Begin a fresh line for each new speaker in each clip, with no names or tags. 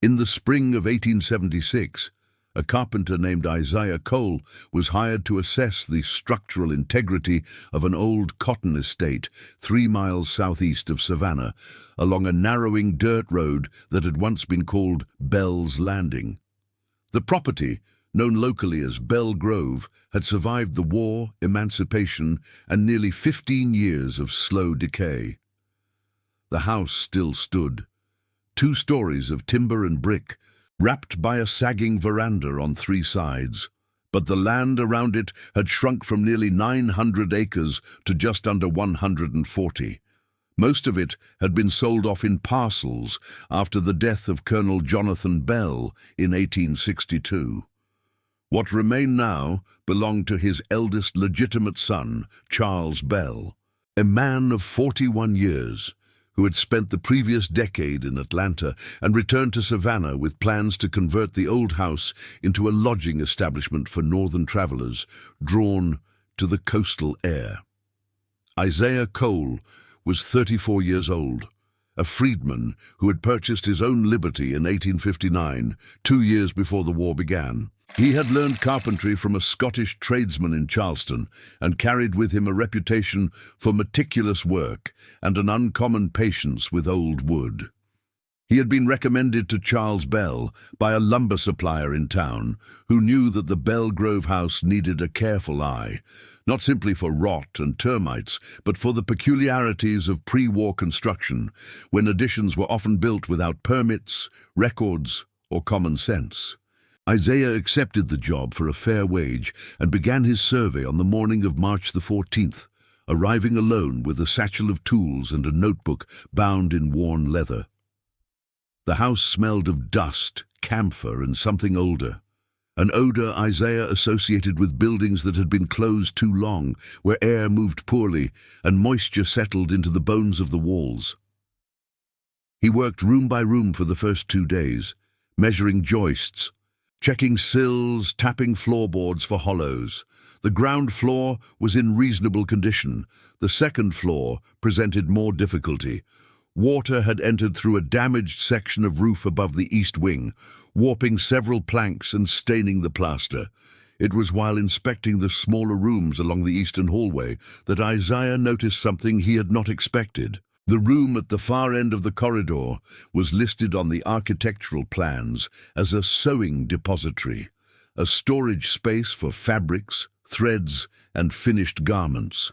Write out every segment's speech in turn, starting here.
In the spring of 1876, a carpenter named Isaiah Cole was hired to assess the structural integrity of an old cotton estate 3 miles southeast of Savannah, along a narrowing dirt road that had once been called Bell's Landing. The property, known locally as Bell Grove, had survived the war, emancipation, and nearly 15 years of slow decay. The house still stood, 2 stories of timber and brick, wrapped by a sagging veranda on 3 sides, but the land around it had shrunk from nearly 900 acres to just under 140. Most of it had been sold off in parcels after the death of Colonel Jonathan Bell in 1862. What remained now belonged to his eldest legitimate son, Charles Bell, a man of 41 years, who had spent the previous decade in Atlanta and returned to Savannah with plans to convert the old house into a lodging establishment for northern travelers drawn to the coastal air. Isaiah Cole was 34 years old, a freedman who had purchased his own liberty in 1859, 2 years before the war began. He had learned carpentry from a Scottish tradesman in Charleston and carried with him a reputation for meticulous work and an uncommon patience with old wood. He had been recommended to Charles Bell by a lumber supplier in town who knew that the Bell Grove house needed a careful eye, not simply for rot and termites, but for the peculiarities of pre-war construction, when additions were often built without permits, records, or common sense. Isaiah accepted the job for a fair wage and began his survey on the morning of March the 14th, arriving alone with a satchel of tools and a notebook bound in worn leather. The house smelled of dust, camphor, and something older, an odor Isaiah associated with buildings that had been closed too long, where air moved poorly and moisture settled into the bones of the walls. He worked room by room for the first 2 days, measuring joists, checking sills, tapping floorboards for hollows. The ground floor was in reasonable condition. The second floor presented more difficulty. Water had entered through a damaged section of roof above the east wing, warping several planks and staining the plaster. It was while inspecting the smaller rooms along the eastern hallway that Isaiah noticed something he had not expected. The room at the far end of the corridor was listed on the architectural plans as a sewing depository, a storage space for fabrics, threads, and finished garments.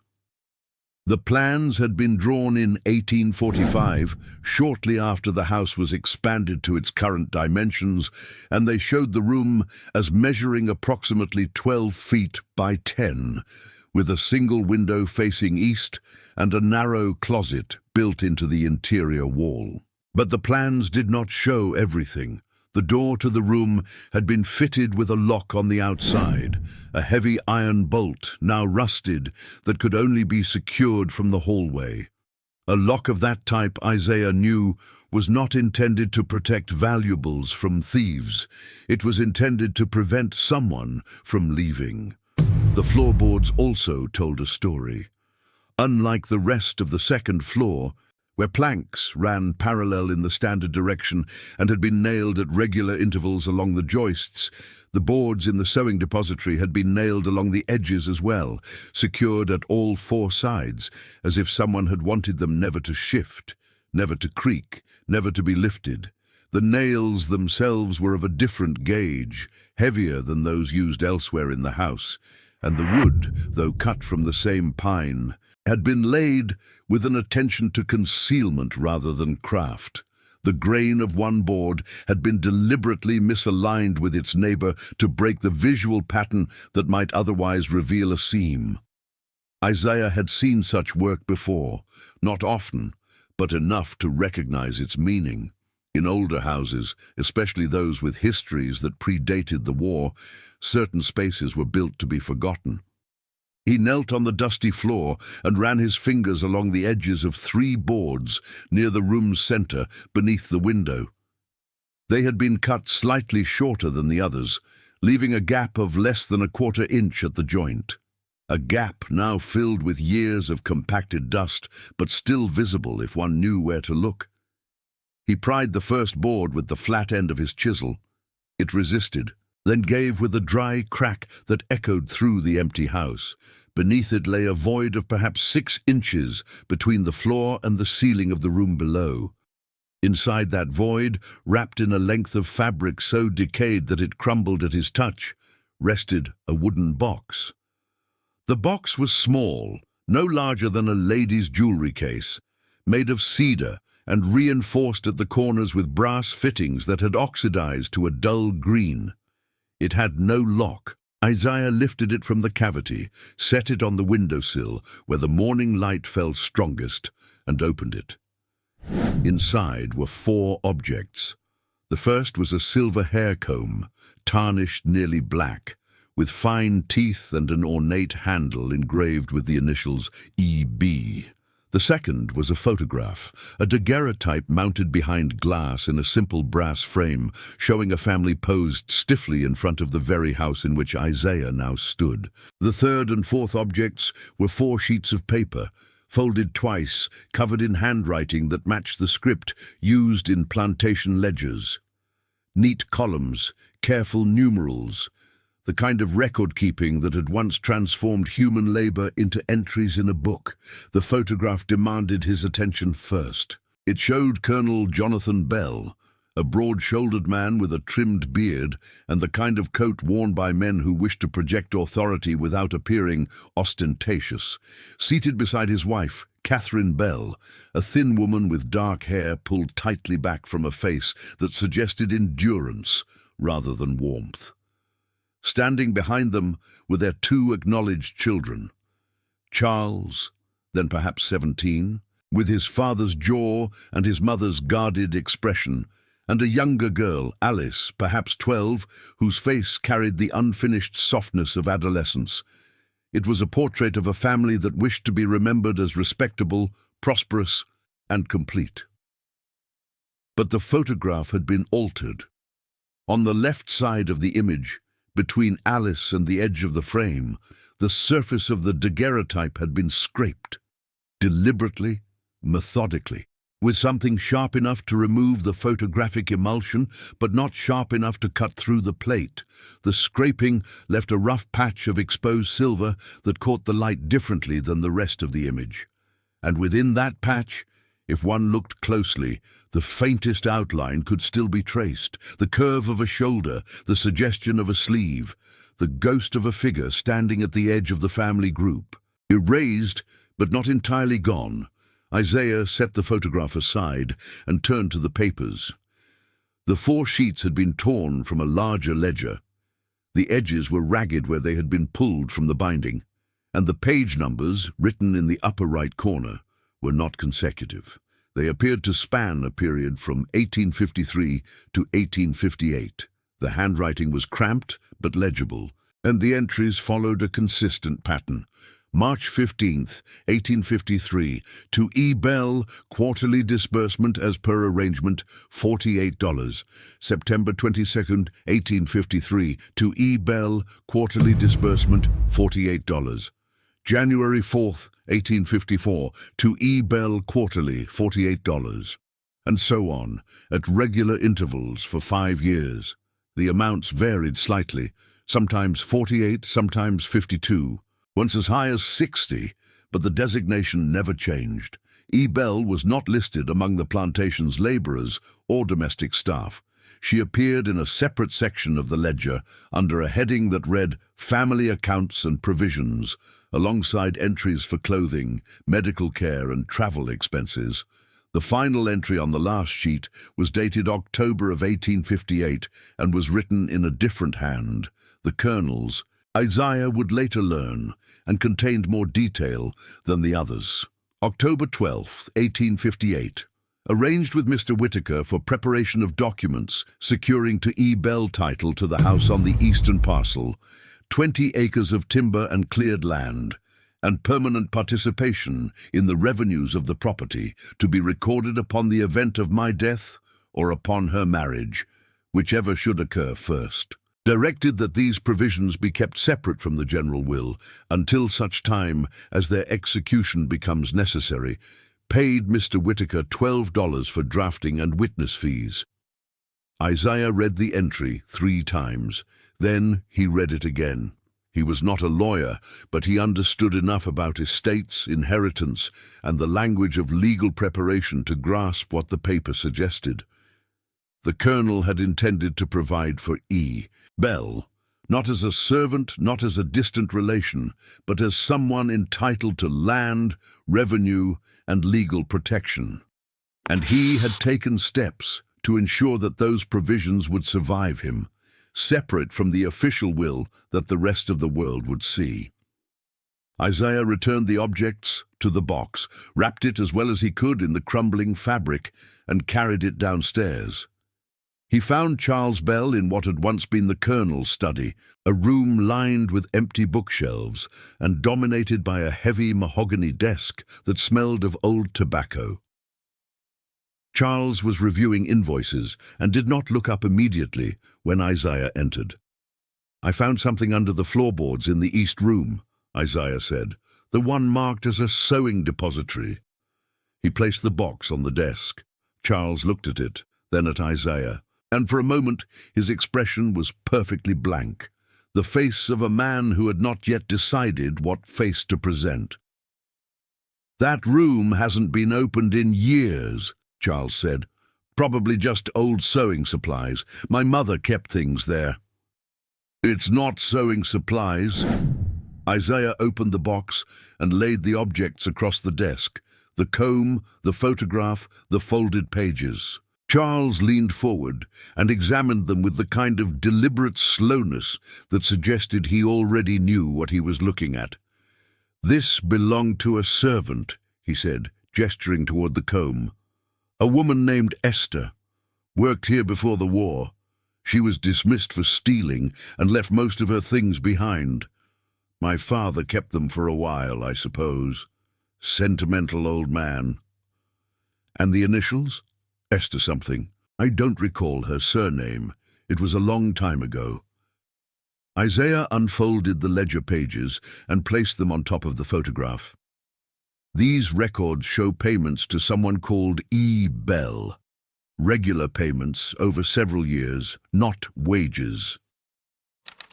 The plans had been drawn in 1845, shortly after the house was expanded to its current dimensions, and they showed the room as measuring approximately 12 feet by 10, with a single window facing east and a narrow closet built into the interior wall. But the plans did not show everything. The door to the room had been fitted with a lock on the outside, a heavy iron bolt, now rusted, that could only be secured from the hallway. A lock of that type, Isaiah knew, was not intended to protect valuables from thieves. It was intended to prevent someone from leaving. The floorboards also told a story. Unlike the rest of the second floor, where planks ran parallel in the standard direction and had been nailed at regular intervals along the joists, the boards in the sewing depository had been nailed along the edges as well, secured at all 4 sides, as if someone had wanted them never to shift, never to creak, never to be lifted. The nails themselves were of a different gauge, heavier than those used elsewhere in the house, and the wood, though cut from the same pine, had been laid with an attention to concealment rather than craft. The grain of one board had been deliberately misaligned with its neighbor to break the visual pattern that might otherwise reveal a seam. Isaiah had seen such work before, not often, but enough to recognize its meaning. In older houses, especially those with histories that predated the war, certain spaces were built to be forgotten. He knelt on the dusty floor and ran his fingers along the edges of 3 boards near the room's center beneath the window. They had been cut slightly shorter than the others, leaving a gap of less than a 1/4 inch at the joint. A gap now filled with years of compacted dust, but still visible if one knew where to look. He pried the first board with the flat end of his chisel. It resisted, then gave with a dry crack that echoed through the empty house. Beneath it lay a void of perhaps 6 inches between the floor and the ceiling of the room below. Inside that void, wrapped in a length of fabric so decayed that it crumbled at his touch, rested a wooden box. The box was small, no larger than a lady's jewelry case, made of cedar and reinforced at the corners with brass fittings that had oxidized to a dull green. It had no lock. Isaiah lifted it from the cavity, set it on the windowsill where the morning light fell strongest, and opened it. Inside were 4 objects. The first was a silver hair comb, tarnished nearly black, with fine teeth and an ornate handle engraved with the initials E.B. The second was a photograph, a daguerreotype mounted behind glass in a simple brass frame, showing a family posed stiffly in front of the very house in which Isaiah now stood. The third and fourth objects were 4 sheets of paper, folded twice, covered in handwriting that matched the script used in plantation ledgers. Neat columns, careful numerals, the kind of record-keeping that had once transformed human labor into entries in a book. The photograph demanded his attention first. It showed Colonel Jonathan Bell, a broad-shouldered man with a trimmed beard and the kind of coat worn by men who wish to project authority without appearing ostentatious, seated beside his wife, Catherine Bell, a thin woman with dark hair pulled tightly back from a face that suggested endurance rather than warmth. Standing behind them were their 2 acknowledged children. Charles, then perhaps 17, with his father's jaw and his mother's guarded expression, and a younger girl, Alice, perhaps 12, whose face carried the unfinished softness of adolescence. It was a portrait of a family that wished to be remembered as respectable, prosperous, and complete. But the photograph had been altered. On the left side of the image, between Alice and the edge of the frame, the surface of the daguerreotype had been scraped, deliberately, methodically, with something sharp enough to remove the photographic emulsion, but not sharp enough to cut through the plate. The scraping left a rough patch of exposed silver that caught the light differently than the rest of the image. And within that patch, if one looked closely, the faintest outline could still be traced, the curve of a shoulder, the suggestion of a sleeve, the ghost of a figure standing at the edge of the family group. Erased, but not entirely gone, Isaiah set the photograph aside and turned to the papers. The 4 sheets had been torn from a larger ledger. The edges were ragged where they had been pulled from the binding, and the page numbers, written in the upper right corner, were not consecutive. They appeared to span a period from 1853 to 1858. The handwriting was cramped but legible, and the entries followed a consistent pattern. March 15th, 1853, to E. Bell, quarterly disbursement as per arrangement, $48. September 22nd, 1853, to E. Bell, quarterly disbursement, $48. January 4th, 1854, to E. Bell quarterly, $48. And so on, at regular intervals for 5 years. The amounts varied slightly, sometimes 48, sometimes 52. Once as high as 60, but the designation never changed. E. Bell was not listed among the plantation's laborers or domestic staff. She appeared in a separate section of the ledger under a heading that read Family Accounts and Provisions, alongside entries for clothing, medical care, and travel expenses. The final entry on the last sheet was dated October of 1858 and was written in a different hand, the Colonel's. Isaiah would later learn, and contained more detail than the others. October 12, 1858. Arranged with Mr. Whitaker for preparation of documents securing to E. Bell title to the house on the eastern parcel, 20 acres of timber and cleared land, and permanent participation in the revenues of the property to be recorded upon the event of my death or upon her marriage, whichever should occur first. Directed that these provisions be kept separate from the general will until such time as their execution becomes necessary, paid Mr. Whitaker $12 for drafting and witness fees. Isaiah read the entry 3 times. Then he read it again. He was not a lawyer, but he understood enough about estates, inheritance, and the language of legal preparation to grasp what the paper suggested. The colonel had intended to provide for E. Bell, not as a servant, not as a distant relation, but as someone entitled to land, revenue, and legal protection. And he had taken steps to ensure that those provisions would survive him, separate from the official will that the rest of the world would see. Isaiah returned the objects to the box, wrapped it as well as he could in the crumbling fabric, and carried it downstairs. He found Charles Bell in what had once been the colonel's study, a room lined with empty bookshelves and dominated by a heavy mahogany desk that smelled of old tobacco. Charles was reviewing invoices and did not look up immediately when Isaiah entered. "I found something under the floorboards in the east room," Isaiah said, "the one marked as a sewing depository." He placed the box on the desk. Charles looked at it, then at Isaiah, and for a moment his expression was perfectly blank, the face of a man who had not yet decided what face to present. "That room hasn't been opened in years," Charles said. "Probably just old sewing supplies. My mother kept things there." "It's not sewing supplies." Isaiah opened the box and laid the objects across the desk, the comb, the photograph, the folded pages. Charles leaned forward and examined them with the kind of deliberate slowness that suggested he already knew what he was looking at. "This belonged to a servant," he said, gesturing toward the comb. "A woman named Esther. Worked here before the war. She was dismissed for stealing and left most of her things behind. My father kept them for a while, I suppose. Sentimental old man." "And the initials? Esther something. I don't recall her surname. It was a long time ago." Isaiah unfolded the ledger pages and placed them on top of the photograph. "These records show payments to someone called E. Bell. Regular payments over several years, not wages."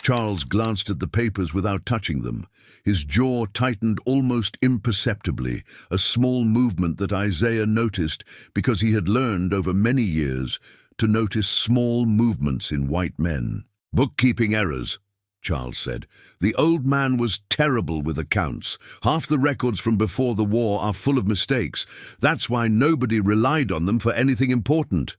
Charles glanced at the papers without touching them. His jaw tightened almost imperceptibly, a small movement that Isaiah noticed because he had learned over many years to notice small movements in white men. "Bookkeeping errors," Charles said. "The old man was terrible with accounts. Half the records from before the war are full of mistakes. That's why nobody relied on them for anything important."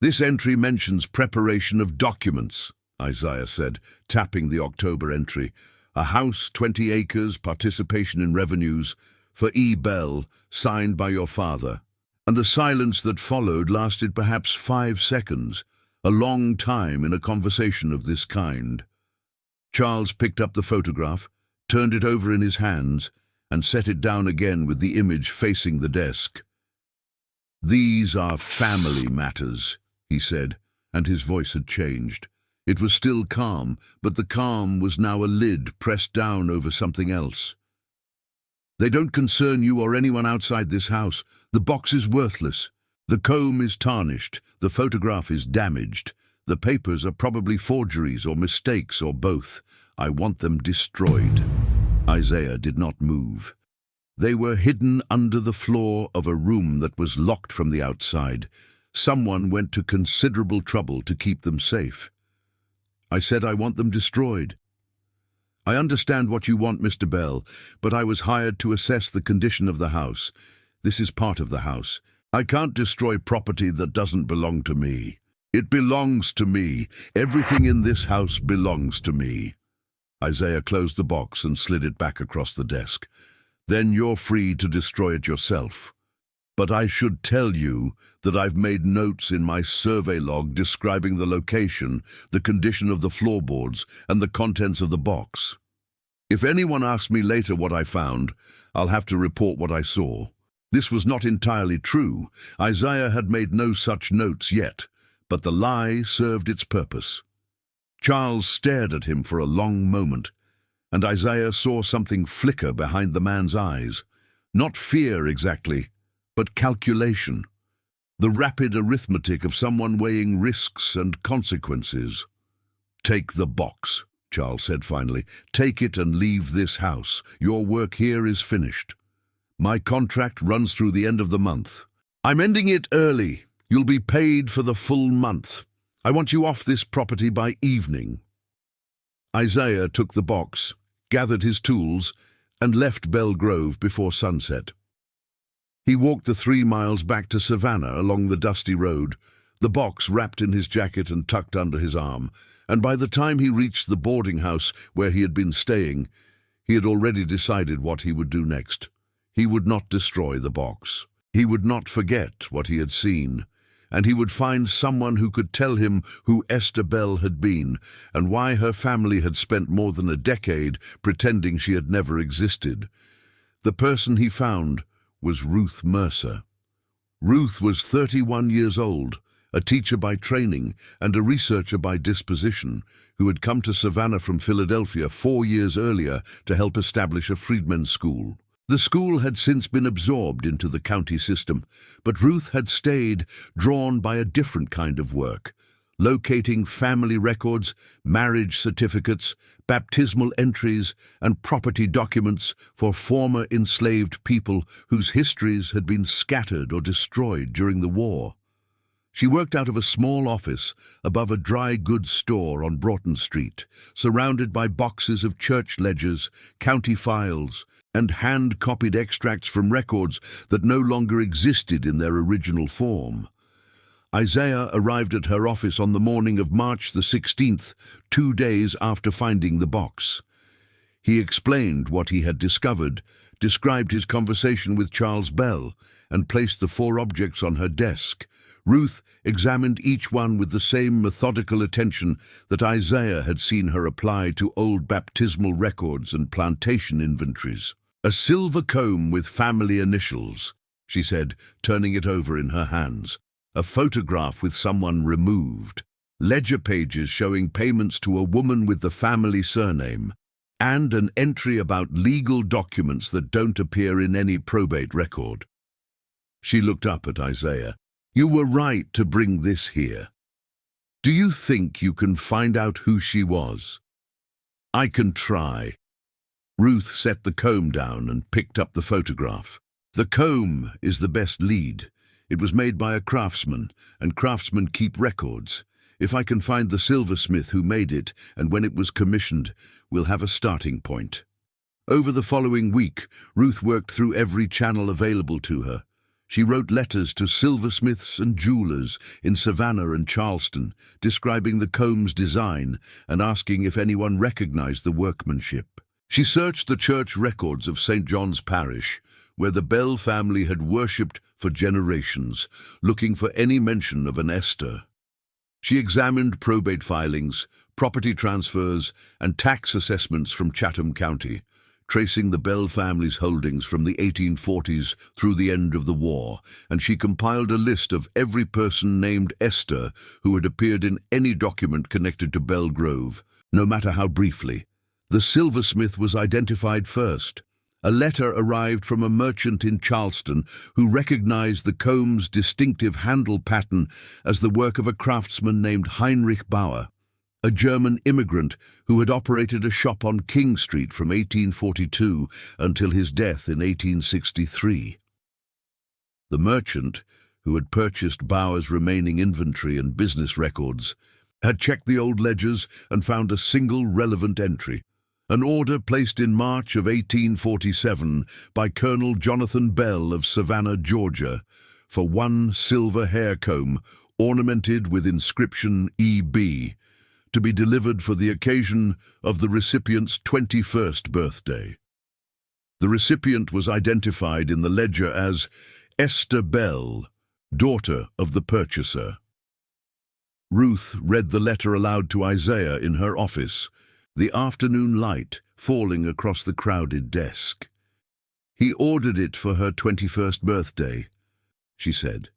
"This entry mentions preparation of documents," Isaiah said, tapping the October entry. "A house, 20 acres, participation in revenues, for E. Bell, signed by your father." And the silence that followed lasted perhaps 5 seconds, a long time in a conversation of this kind. Charles picked up the photograph, turned it over in his hands, and set it down again with the image facing the desk. "These are family matters," he said, and his voice had changed. It was still calm, but the calm was now a lid pressed down over something else. "They don't concern you or anyone outside this house. The box is worthless. The comb is tarnished. The photograph is damaged. The papers are probably forgeries or mistakes or both. I want them destroyed." Isaiah did not move. They were hidden under the floor of a room that was locked from the outside. Someone went to considerable trouble to keep them safe. "I said I want them destroyed." "I understand what you want, Mr. Bell, but I was hired to assess the condition of the house. This is part of the house. I can't destroy property that doesn't belong to me. It belongs to me. Everything in this house belongs to me." Isaiah closed the box and slid it back across the desk. "Then you're free to destroy it yourself. But I should tell you that I've made notes in my survey log describing the location, the condition of the floorboards, and the contents of the box. If anyone asks me later what I found, I'll have to report what I saw." This was not entirely true. Isaiah had made no such notes yet, but the lie served its purpose. Charles stared at him for a long moment, and Isaiah saw something flicker behind the man's eyes. Not fear exactly, but calculation. The rapid arithmetic of someone weighing risks and consequences. "Take the box," Charles said finally. "Take it and leave this house. Your work here is finished. My contract runs through the end of the month. I'm ending it early. You'll be paid for the full month. I want you off this property by evening." Isaiah took the box, gathered his tools, and left Belgrove before sunset. He walked the 3 miles back to Savannah along the dusty road, the box wrapped in his jacket and tucked under his arm, and by the time he reached the boarding house where he had been staying, he had already decided what he would do next. He would not destroy the box. He would not forget what he had seen, and he would find someone who could tell him who Esther Bell had been and why her family had spent more than a decade pretending she had never existed. The person he found was Ruth Mercer. Ruth was 31 years old, a teacher by training and a researcher by disposition, who had come to Savannah from Philadelphia 4 years earlier to help establish a freedmen's school. The school had since been absorbed into the county system, but Ruth had stayed, drawn by a different kind of work, locating family records, marriage certificates, baptismal entries, and property documents for former enslaved people whose histories had been scattered or destroyed during the war. She worked out of a small office above a dry goods store on Broughton Street, surrounded by boxes of church ledgers, county files, and hand-copied extracts from records that no longer existed in their original form. Isaiah arrived at her office on the morning of March the 16th, 2 days after finding the box. He explained what he had discovered, described his conversation with Charles Bell, and placed the 4 objects on her desk. Ruth examined each one with the same methodical attention that Isaiah had seen her apply to old baptismal records and plantation inventories. "A silver comb with family initials," she said, turning it over in her hands. "A photograph with someone removed. Ledger pages showing payments to a woman with the family surname. And an entry about legal documents that don't appear in any probate record." She looked up at Isaiah. "You were right to bring this here. Do you think you can find out who she was?" "I can try." Ruth set the comb down and picked up the photograph. "The comb is the best lead. It was made by a craftsman, and craftsmen keep records. If I can find the silversmith who made it, and when it was commissioned, we'll have a starting point." Over the following week, Ruth worked through every channel available to her. She wrote letters to silversmiths and jewelers in Savannah and Charleston, describing the comb's design and asking if anyone recognized the workmanship. She searched the church records of St. John's Parish, where the Bell family had worshipped for generations, looking for any mention of an Esther. She examined probate filings, property transfers, and tax assessments from Chatham County, tracing the Bell family's holdings from the 1840s through the end of the war, and she compiled a list of every person named Esther who had appeared in any document connected to Belgrove, no matter how briefly. The silversmith was identified first. A letter arrived from a merchant in Charleston who recognized the comb's distinctive handle pattern as the work of a craftsman named Heinrich Bauer, a German immigrant who had operated a shop on King Street from 1842 until his death in 1863. The merchant, who had purchased Bauer's remaining inventory and business records, had checked the old ledgers and found a single relevant entry. An order placed in March of 1847 by Colonel Jonathan Bell of Savannah, Georgia, for 1 silver hair comb ornamented with inscription E.B., to be delivered for the occasion of the recipient's 21st birthday. The recipient was identified in the ledger as Esther Bell, daughter of the purchaser. Ruth read the letter aloud to Isaiah in her office, the afternoon light falling across the crowded desk. "He ordered it for her 21st birthday," she said.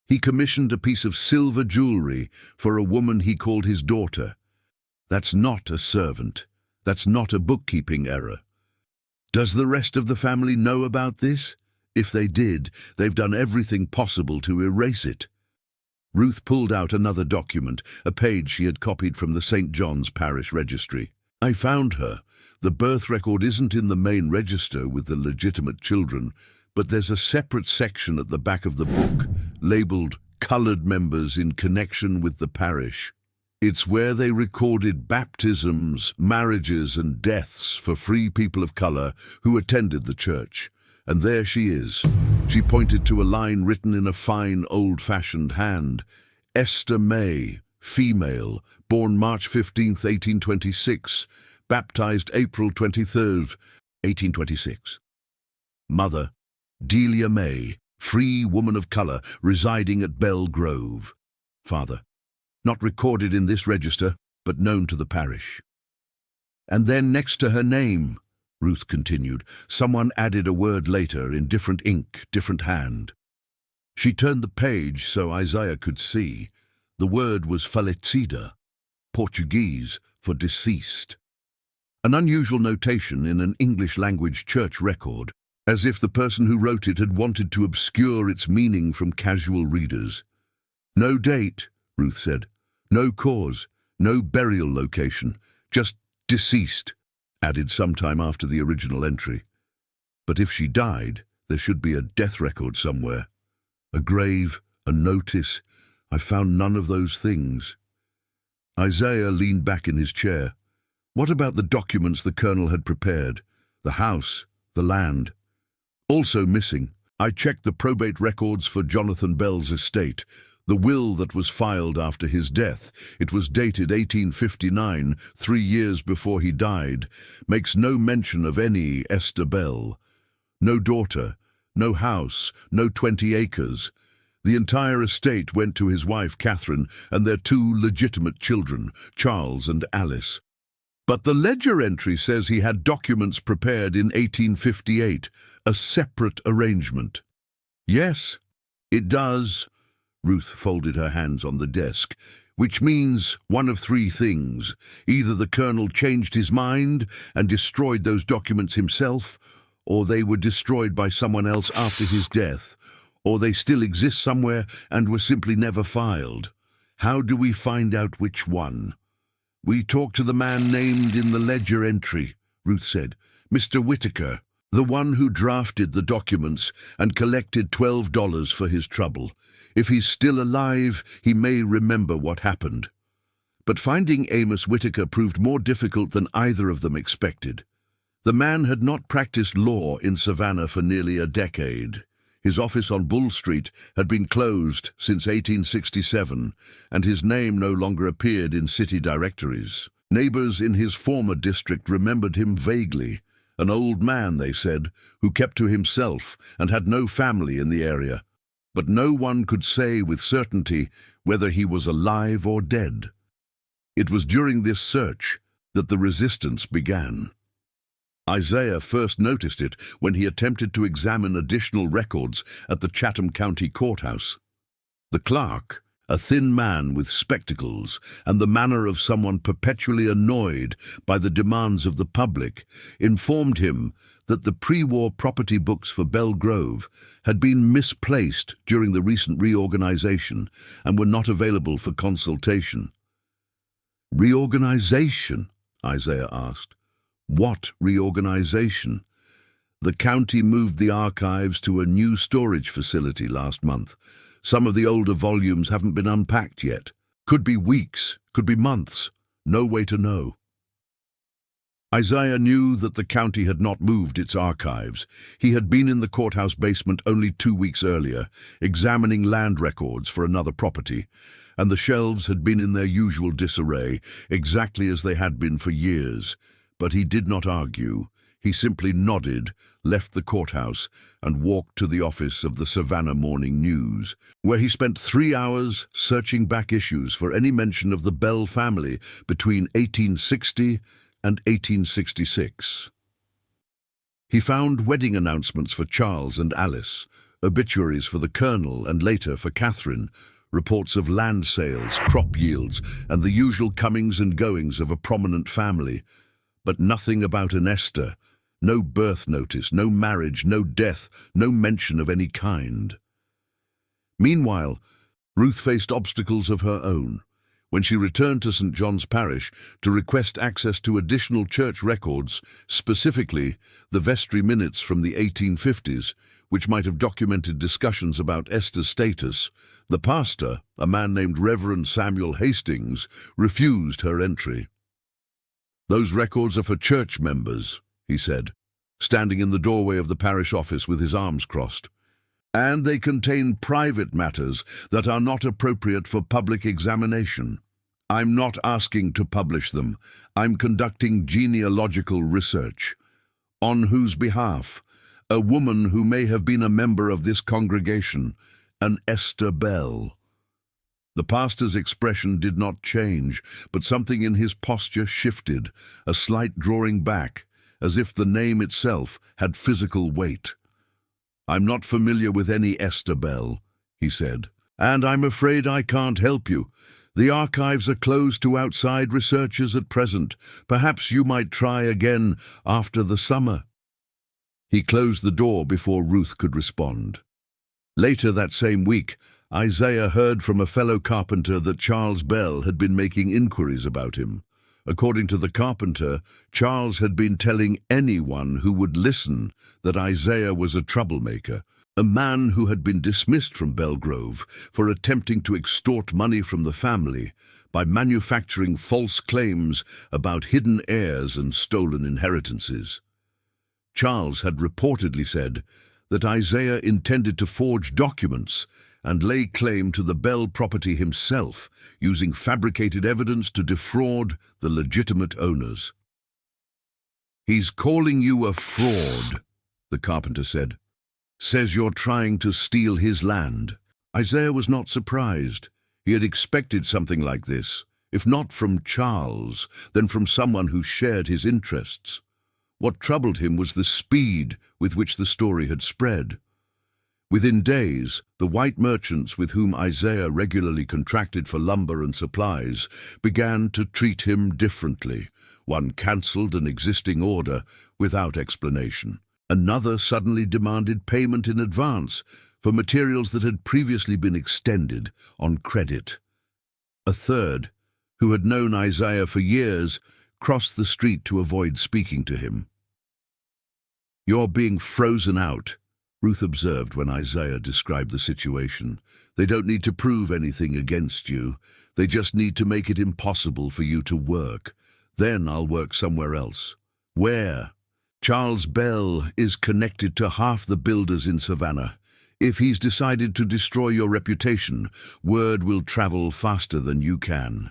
"He commissioned a piece of silver jewelry for a woman he called his daughter. That's not a servant. That's not a bookkeeping error. Does the rest of the family know about this? If they did, they've done everything possible to erase it. Ruth pulled out another document, a page she had copied from the St. John's Parish Registry. I found her. The birth record isn't in the main register with the legitimate children, but there's a separate section at the back of the book, labelled Coloured Members in Connection with the Parish. It's where they recorded baptisms, marriages and deaths for free people of colour who attended the church. And there she is. She pointed to a line written in a fine, old-fashioned hand. Esther May, female, born March 15th, 1826, baptized April 23rd, 1826. Mother, Delia May, free woman of colour, residing at Bell Grove. Father, not recorded in this register, but known to the parish. And then next to her name, Ruth continued, someone added a word later in different ink, different hand. She turned the page so Isaiah could see. The word was falecida, Portuguese for deceased. An unusual notation in an English-language church record, as if the person who wrote it had wanted to obscure its meaning from casual readers. No date, Ruth said. No cause, no burial location, just deceased. Added sometime after the original entry. But if she died, there should be a death record somewhere. A grave, a notice. I found none of those things. Isaiah leaned back in his chair. What about the documents the colonel had prepared? The house, the land. Also missing, I checked the probate records for Jonathan Bell's estate. The will that was filed after his death, it was dated 1859, 3 years before he died, makes no mention of any Esther Bell. No daughter, no house, no 20 acres. The entire estate went to his wife Catherine and their 2 legitimate children, Charles and Alice. But the ledger entry says he had documents prepared in 1858, a separate arrangement. Yes, it does. Ruth folded her hands on the desk, which means one of 3 things. Either the colonel changed his mind and destroyed those documents himself, or they were destroyed by someone else after his death, or they still exist somewhere and were simply never filed. How do we find out which one? We talked to the man named in the ledger entry, Ruth said, Mr. Whitaker, the one who drafted the documents and collected $12 for his trouble. If he's still alive, he may remember what happened. But finding Amos Whitaker proved more difficult than either of them expected. The man had not practiced law in Savannah for nearly a decade. His office on Bull Street had been closed since 1867, and his name no longer appeared in city directories. Neighbors in his former district remembered him vaguely. An old man, they said, who kept to himself and had no family in the area. But no one could say with certainty whether he was alive or dead. It was during this search that the resistance began. Isaiah first noticed it when he attempted to examine additional records at the Chatham County Courthouse. The clerk, a thin man with spectacles and the manner of someone perpetually annoyed by the demands of the public, informed him that the pre-war property books for Bell Grove had been misplaced during the recent reorganization and were not available for consultation. Reorganization? Isaiah asked. What reorganization? The county moved the archives to a new storage facility last month. Some of the older volumes haven't been unpacked yet. Could be weeks, could be months. No way to know. Isaiah knew that the county had not moved its archives. He had been in the courthouse basement only 2 weeks earlier, examining land records for another property, and the shelves had been in their usual disarray, exactly as they had been for years. But he did not argue. He simply nodded, left the courthouse, and walked to the office of the Savannah Morning News, where he spent 3 hours searching back issues for any mention of the Bell family between 1860 and 1866. He found wedding announcements for Charles and Alice, obituaries for the colonel and later for Catherine, reports of land sales, crop yields, and the usual comings and goings of a prominent family, but nothing about an Esther, No birth notice, no marriage, no death, no mention of any kind. Meanwhile, Ruth faced obstacles of her own. When she returned to St. John's Parish to request access to additional church records, specifically the vestry minutes from the 1850s, which might have documented discussions about Esther's status, the pastor, a man named Reverend Samuel Hastings, refused her entry. "Those records are for church members," he said, standing in the doorway of the parish office with his arms crossed. "And they contain private matters that are not appropriate for public examination. I'm not asking to publish them. I'm conducting genealogical research." "On whose behalf?" "A woman who may have been a member of this congregation, an Esther Bell." The pastor's expression did not change, but something in his posture shifted, a slight drawing back, as if the name itself had physical weight. "I'm not familiar with any Esther Bell," he said, "and I'm afraid I can't help you. The archives are closed to outside researchers at present. Perhaps you might try again after the summer." He closed the door before Ruth could respond. Later that same week, Isaiah heard from a fellow carpenter that Charles Bell had been making inquiries about him. According to the carpenter, Charles had been telling anyone who would listen that Isaiah was a troublemaker, a man who had been dismissed from Belgrove for attempting to extort money from the family by manufacturing false claims about hidden heirs and stolen inheritances. Charles had reportedly said that Isaiah intended to forge documents and lay claim to the Bell property himself, using fabricated evidence to defraud the legitimate owners. "He's calling you a fraud," the carpenter said. "Says you're trying to steal his land." Isaiah was not surprised. He had expected something like this, if not from Charles, then from someone who shared his interests. What troubled him was the speed with which the story had spread. Within days, the white merchants with whom Isaiah regularly contracted for lumber and supplies began to treat him differently. One cancelled an existing order without explanation. Another suddenly demanded payment in advance for materials that had previously been extended on credit. A third, who had known Isaiah for years, crossed the street to avoid speaking to him. "You're being frozen out," Ruth observed when Isaiah described the situation. "They don't need to prove anything against you. They just need to make it impossible for you to work. Then I'll work somewhere else." "Where?" "Charles Bell is connected to half the builders in Savannah. If he's decided to destroy your reputation, word will travel faster than you can."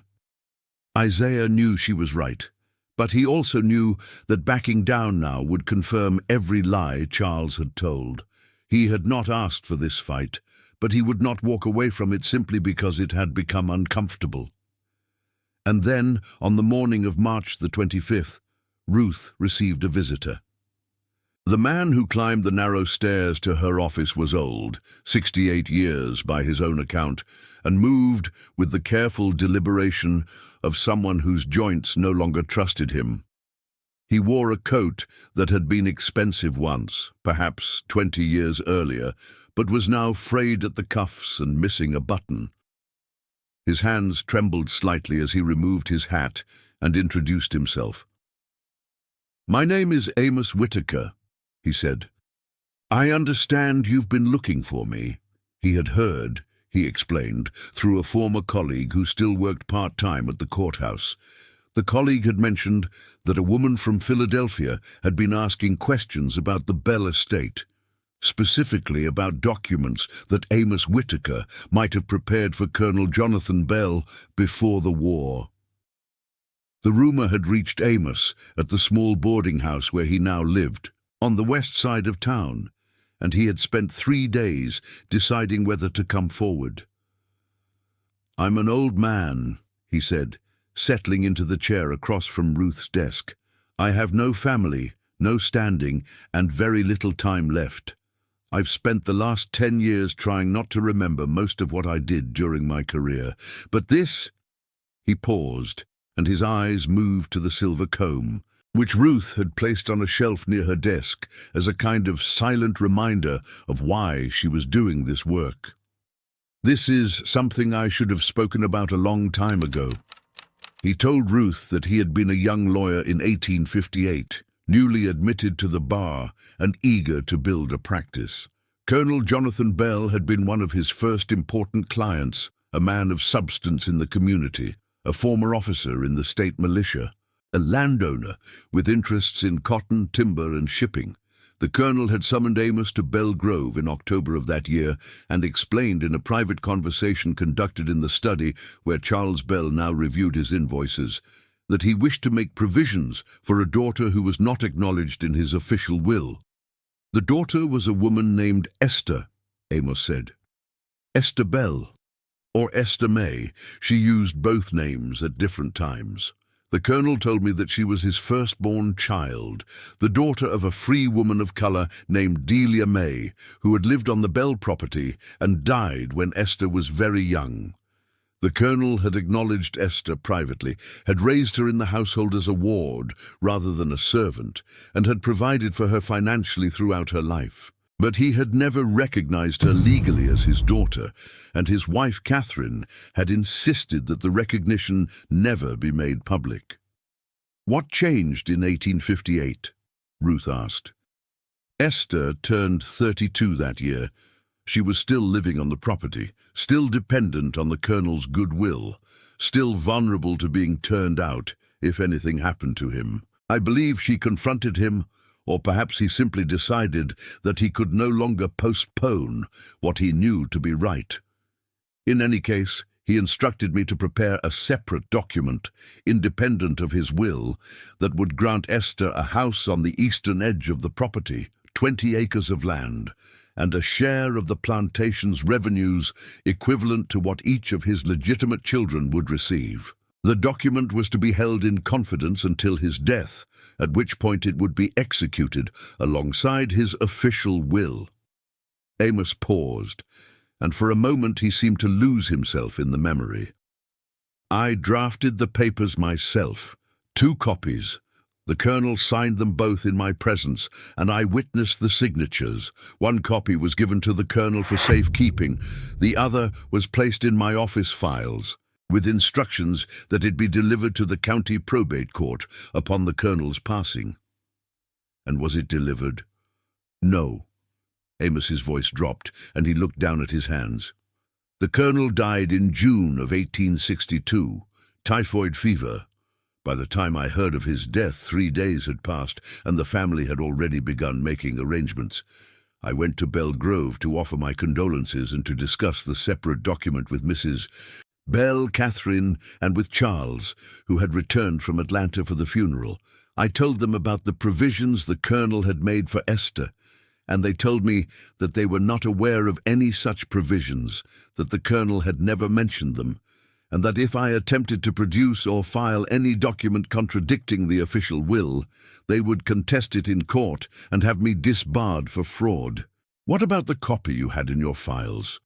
Isaiah knew she was right, but he also knew that backing down now would confirm every lie Charles had told. He had not asked for this fight, but he would not walk away from it simply because it had become uncomfortable. And then, on the morning of March the 25th, Ruth received a visitor. The man who climbed the narrow stairs to her office was old, 68 years by his own account, and moved with the careful deliberation of someone whose joints no longer trusted him. He wore a coat that had been expensive once, perhaps 20 years earlier, but was now frayed at the cuffs and missing a button. His hands trembled slightly as he removed his hat and introduced himself. "My name is Amos Whitaker," he said. "I understand you've been looking for me." He had heard, he explained, through a former colleague who still worked part-time at the courthouse. The colleague had mentioned that a woman from Philadelphia had been asking questions about the Bell estate, specifically about documents that Amos Whitaker might have prepared for Colonel Jonathan Bell before the war. The rumor had reached Amos at the small boarding house where he now lived, on the west side of town, and he had spent 3 days deciding whether to come forward. "I'm an old man," he said, settling into the chair across from Ruth's desk. "I have no family, no standing, and very little time left. I've spent the last 10 years trying not to remember most of what I did during my career. But this—" He paused, and his eyes moved to the silver comb. which Ruth had placed on a shelf near her desk as a kind of silent reminder of why she was doing this work. "This is something I should have spoken about a long time ago." He told Ruth that he had been a young lawyer in 1858, newly admitted to the bar and eager to build a practice. Colonel Jonathan Bell had been one of his first important clients, a man of substance in the community, a former officer in the state militia, a landowner with interests in cotton, timber, and shipping. The colonel had summoned Amos to Bell Grove in October of that year and explained in a private conversation conducted in the study where Charles Bell now reviewed his invoices that he wished to make provisions for a daughter who was not acknowledged in his official will. The daughter was a woman named Esther, Amos said. Esther Bell, or Esther May. She used both names at different times. The colonel told me that she was his firstborn child, the daughter of a free woman of color named Delia May, who had lived on the Bell property and died when Esther was very young. The colonel had acknowledged Esther privately, had raised her in the household as a ward rather than a servant, and had provided for her financially throughout her life. But he had never recognized her legally as his daughter, and his wife Catherine had insisted that the recognition never be made public. "What changed in 1858?" Ruth asked. Esther turned 32 that year. She was still living on the property, still dependent on the colonel's goodwill, still vulnerable to being turned out if anything happened to him. I believe she confronted him, or perhaps he simply decided that he could no longer postpone what he knew to be right. In any case, he instructed me to prepare a separate document, independent of his will, that would grant Esther a house on the eastern edge of the property, 20 acres of land, and a share of the plantation's revenues equivalent to what each of his legitimate children would receive. The document was to be held in confidence until his death, at which point it would be executed alongside his official will. Amos paused, and for a moment he seemed to lose himself in the memory. "I drafted the papers myself, 2 copies. The colonel signed them both in my presence, and I witnessed the signatures. One copy was given to the colonel for safekeeping. The other was placed in my office files, with instructions that it be delivered to the county probate court upon the colonel's passing." "And was it delivered?" "No." Amos's voice dropped, and he looked down at his hands. "The colonel died in June of 1862, typhoid fever. By the time I heard of his death, 3 days had passed, and the family had already begun making arrangements. I went to Bell Grove to offer my condolences and to discuss the separate document with Mrs. Bell, Catherine, and with Charles, who had returned from Atlanta for the funeral. I told them about the provisions the colonel had made for Esther, and they told me that they were not aware of any such provisions, that the colonel had never mentioned them, and that if I attempted to produce or file any document contradicting the official will, they would contest it in court and have me disbarred for fraud. What about the copy you had in your files?"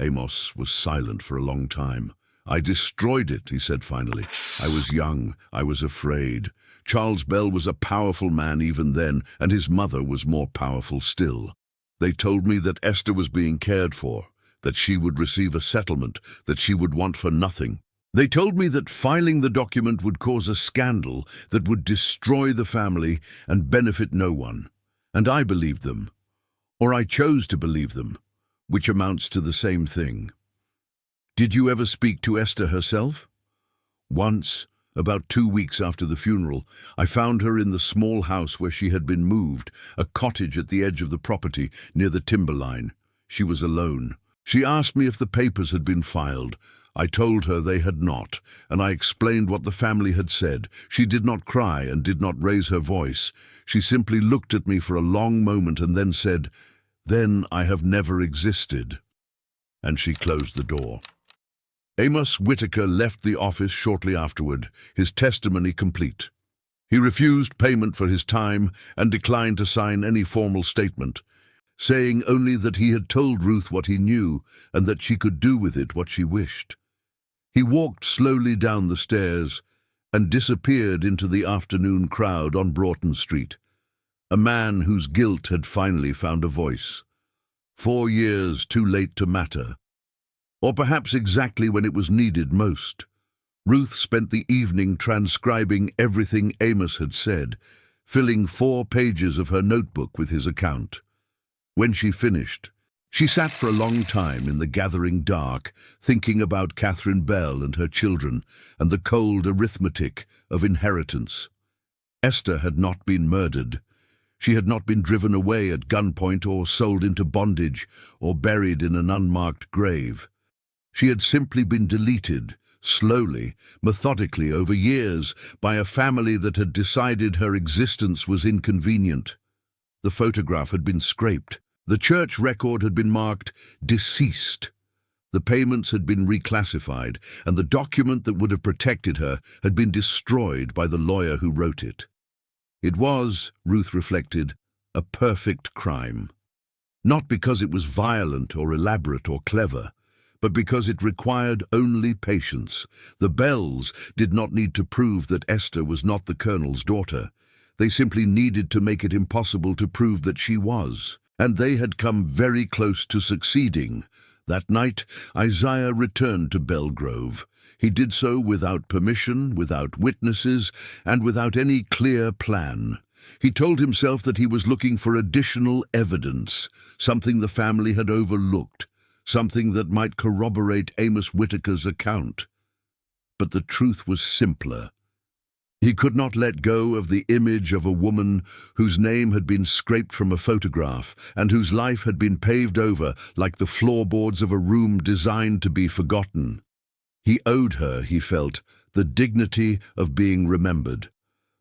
Amos was silent for a long time. "I destroyed it," he said finally. "I was young. I was afraid. Charles Bell was a powerful man even then, and his mother was more powerful still. They told me that Esther was being cared for, that she would receive a settlement, that she would want for nothing. They told me that filing the document would cause a scandal that would destroy the family and benefit no one. And I believed them. Or I chose to believe them, which amounts to the same thing." "Did you ever speak to Esther herself?" "Once, about 2 weeks after the funeral. I found her in the small house where she had been moved, a cottage at the edge of the property near the timberline. She was alone. She asked me if the papers had been filed. I told her they had not, and I explained what the family had said. She did not cry and did not raise her voice. She simply looked at me for a long moment and then said, 'Then I have never existed.' And she closed the door." Amos Whitaker left the office shortly afterward, his testimony complete. He refused payment for his time and declined to sign any formal statement, saying only that he had told Ruth what he knew and that she could do with it what she wished. He walked slowly down the stairs and disappeared into the afternoon crowd on Broughton Street. A man whose guilt had finally found a voice. 4 years too late to matter. Or perhaps exactly when it was needed most. Ruth spent the evening transcribing everything Amos had said, filling 4 pages of her notebook with his account. When she finished, she sat for a long time in the gathering dark, thinking about Catherine Bell and her children and the cold arithmetic of inheritance. Esther had not been murdered. She had not been driven away at gunpoint or sold into bondage or buried in an unmarked grave. She had simply been deleted, slowly, methodically over years, by a family that had decided her existence was inconvenient. The photograph had been scraped. The church record had been marked deceased. The payments had been reclassified, and the document that would have protected her had been destroyed by the lawyer who wrote it. It was, Ruth reflected, a perfect crime. Not because it was violent or elaborate or clever, but because it required only patience. The Bells did not need to prove that Esther was not the Colonel's daughter. They simply needed to make it impossible to prove that she was. And they had come very close to succeeding. That night, Isaiah returned to Belgrove. He did so without permission, without witnesses, and without any clear plan. He told himself that he was looking for additional evidence, something the family had overlooked, something that might corroborate Amos Whitaker's account. But the truth was simpler. He could not let go of the image of a woman whose name had been scraped from a photograph and whose life had been paved over like the floorboards of a room designed to be forgotten. He owed her, he felt, the dignity of being remembered.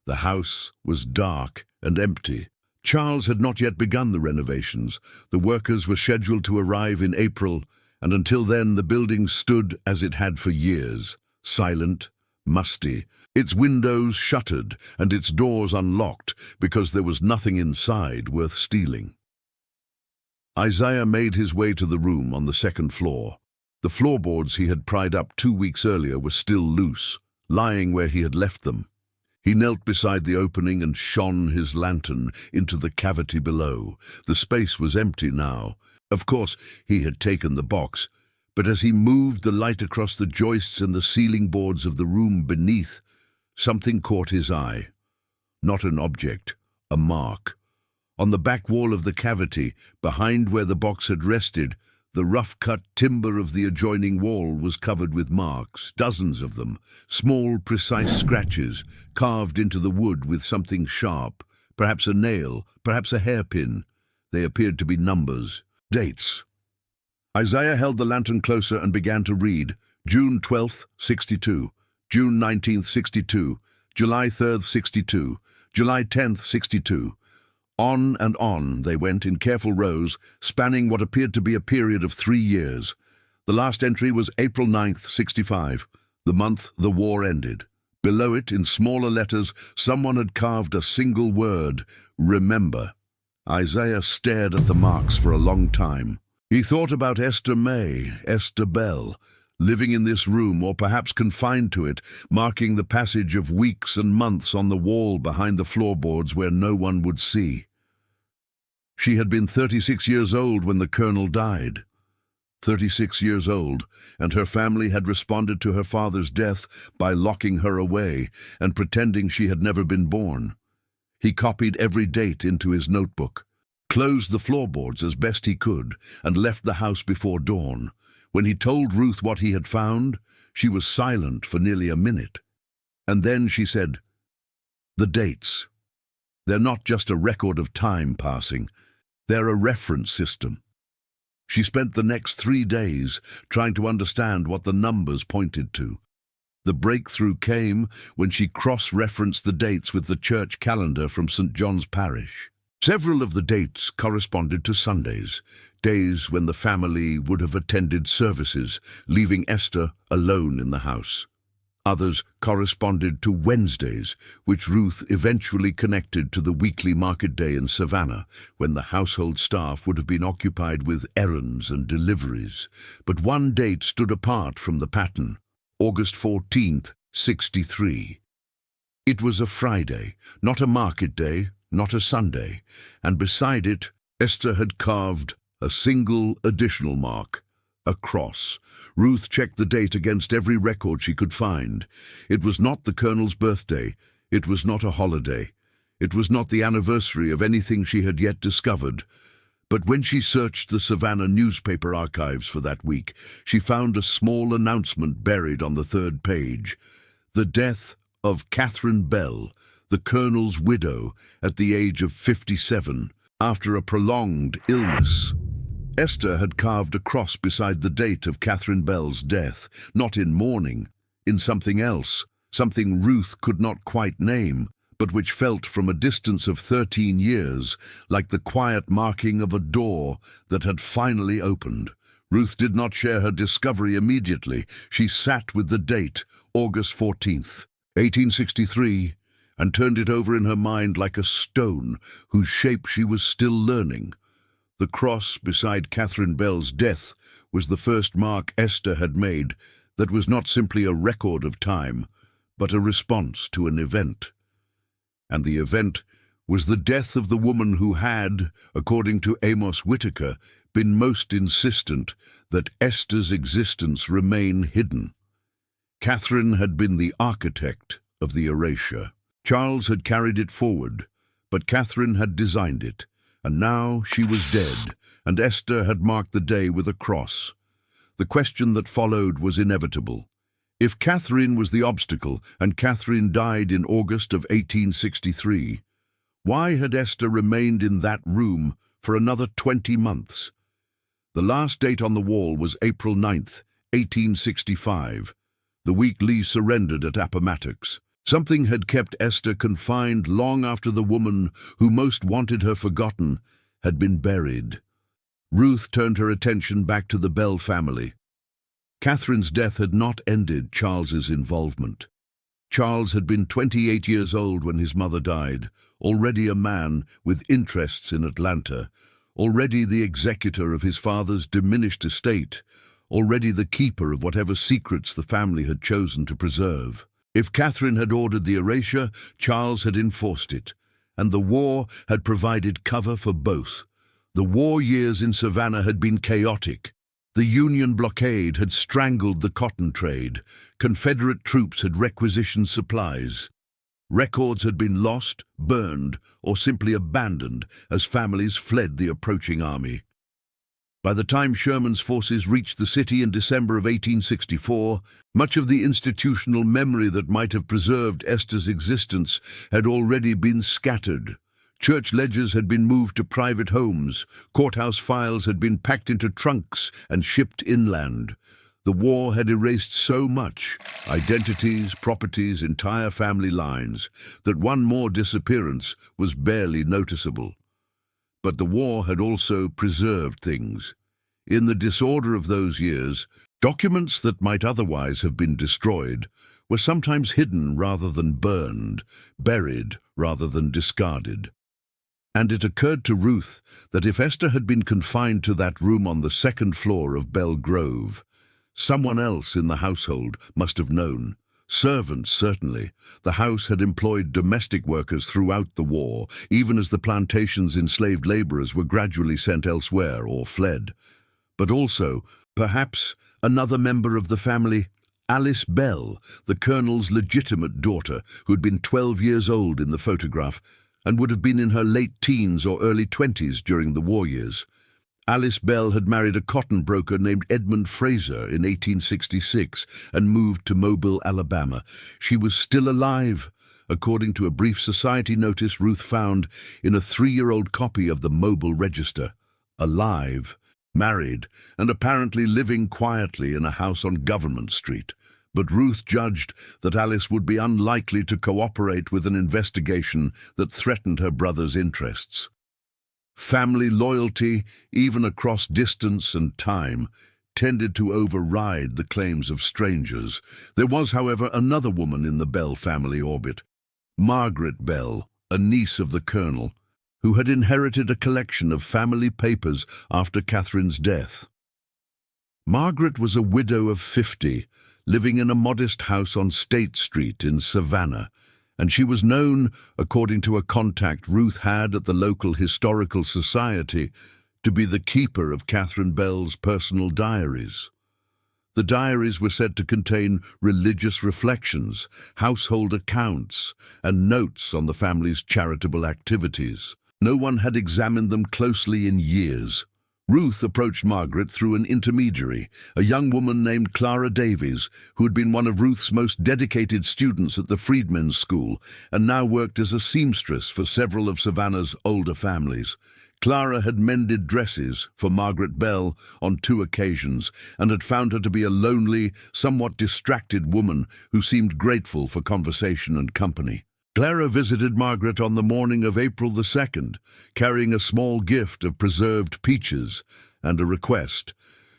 The house was dark and empty. Charles had not yet begun the renovations. The workers were scheduled to arrive in April, and until then the building stood as it had for years, silent, musty, its windows shuttered and its doors unlocked because there was nothing inside worth stealing. Isaiah made his way to the room on the 2nd floor. The floorboards he had pried up 2 weeks earlier were still loose, lying where he had left them. He knelt beside the opening and shone his lantern into the cavity below. The space was empty now. Of course, he had taken the box, but as he moved the light across the joists and the ceiling boards of the room beneath, something caught his eye. Not an object, a mark. On the back wall of the cavity, behind where the box had rested, the rough-cut timber of the adjoining wall was covered with marks, dozens of them, small, precise scratches, carved into the wood with something sharp, perhaps a nail, perhaps a hairpin. They appeared to be numbers, dates. Isaiah held the lantern closer and began to read. June 12th, 62. June 19th, 62, July 3rd, 62, July 10th, 62. On and on they went in careful rows, spanning what appeared to be a period of 3 years. The last entry was April 9th, 65, the month the war ended. Below it, in smaller letters, someone had carved a single word, remember. Isaiah stared at the marks for a long time. He thought about Esther May, Esther Bell, living in this room, or perhaps confined to it, marking the passage of weeks and months on the wall behind the floorboards where no one would see. She had been 36 years old when the Colonel died. 36 years old, and her family had responded to her father's death by locking her away and pretending she had never been born. He copied every date into his notebook, closed the floorboards as best he could, and left the house before dawn. When he told Ruth what he had found, she was silent for nearly a minute. And then she said, "The dates. They're not just a record of time passing. They're a reference system." She spent the next 3 days trying to understand what the numbers pointed to. The breakthrough came when she cross-referenced the dates with the church calendar from St. John's Parish. Several of the dates corresponded to Sundays, days when the family would have attended services, leaving Esther alone in the house. Others corresponded to Wednesdays, which Ruth eventually connected to the weekly market day in Savannah, when the household staff would have been occupied with errands and deliveries. But one date stood apart from the pattern, August 14th, 63. It was a Friday, not a market day, not a Sunday, and beside it, Esther had carved a single additional mark, a cross. Ruth checked the date against every record she could find. It was not the Colonel's birthday. It was not a holiday. It was not the anniversary of anything she had yet discovered. But when she searched the Savannah newspaper archives for that week, she found a small announcement buried on the third page. The death of Catherine Bell, the Colonel's widow, at the age of 57, after a prolonged illness. Esther had carved a cross beside the date of Catherine Bell's death, not in mourning, in something else, something Ruth could not quite name, but which felt from a distance of 13 years like the quiet marking of a door that had finally opened. Ruth did not share her discovery immediately. She sat with the date, August 14th, 1863, and turned it over in her mind like a stone whose shape she was still learning. The cross beside Catherine Bell's death was the first mark Esther had made that was not simply a record of time, but a response to an event. And the event was the death of the woman who had, according to Amos Whitaker, been most insistent that Esther's existence remain hidden. Catherine had been the architect of the erasure. Charles had carried it forward, but Catherine had designed it, and now she was dead, and Esther had marked the day with a cross. The question that followed was inevitable. If Catherine was the obstacle, and Catherine died in August of 1863, why had Esther remained in that room for another 20 months? The last date on the wall was April 9th, 1865, the week Lee surrendered at Appomattox. Something had kept Esther confined long after the woman who most wanted her forgotten had been buried. Ruth turned her attention back to the Bell family. Catherine's death had not ended Charles's involvement. Charles had been 28 years old when his mother died, already a man with interests in Atlanta, already the executor of his father's diminished estate, already the keeper of whatever secrets the family had chosen to preserve. If Catherine had ordered the erasure, Charles had enforced it, and the war had provided cover for both. The war years in Savannah had been chaotic. The Union blockade had strangled the cotton trade. Confederate troops had requisitioned supplies. Records had been lost, burned, or simply abandoned as families fled the approaching army. By the time Sherman's forces reached the city in December of 1864, much of the institutional memory that might have preserved Esther's existence had already been scattered. Church ledgers had been moved to private homes, courthouse files had been packed into trunks and shipped inland. The war had erased so much, identities, properties, entire family lines, that one more disappearance was barely noticeable. But the war had also preserved things. In the disorder of those years, documents that might otherwise have been destroyed were sometimes hidden rather than burned, buried rather than discarded. And it occurred to Ruth that if Esther had been confined to that room on the second floor of Bell Grove, someone else in the household must have known. Servants, certainly. The house had employed domestic workers throughout the war, even as the plantation's enslaved laborers were gradually sent elsewhere or fled. But also, perhaps, another member of the family, Alice Bell, the Colonel's legitimate daughter, who'd been 12 years old in the photograph, and would have been in her late teens or early 20s during the war years. Alice Bell had married a cotton broker named Edmund Fraser in 1866 and moved to Mobile, Alabama. She was still alive, according to a brief society notice Ruth found in a 3-year-old copy of the Mobile Register. Alive, married, and apparently living quietly in a house on Government Street. But Ruth judged that Alice would be unlikely to cooperate with an investigation that threatened her brother's interests. Family loyalty, even across distance and time, tended to override the claims of strangers. There was, however, another woman in the Bell family orbit, Margaret Bell, a niece of the Colonel, who had inherited a collection of family papers after Catherine's death. Margaret was a widow of 50, living in a modest house on State Street in Savannah, and she was known, according to a contact Ruth had at the local historical society, to be the keeper of Catherine Bell's personal diaries. The diaries were said to contain religious reflections, household accounts, and notes on the family's charitable activities. No one had examined them closely in years. Ruth approached Margaret through an intermediary, a young woman named Clara Davies, who had been one of Ruth's most dedicated students at the Freedmen's School and now worked as a seamstress for several of Savannah's older families. Clara had mended dresses for Margaret Bell on 2 occasions and had found her to be a lonely, somewhat distracted woman who seemed grateful for conversation and company. Clara visited Margaret on the morning of April the 2nd, carrying a small gift of preserved peaches and a request.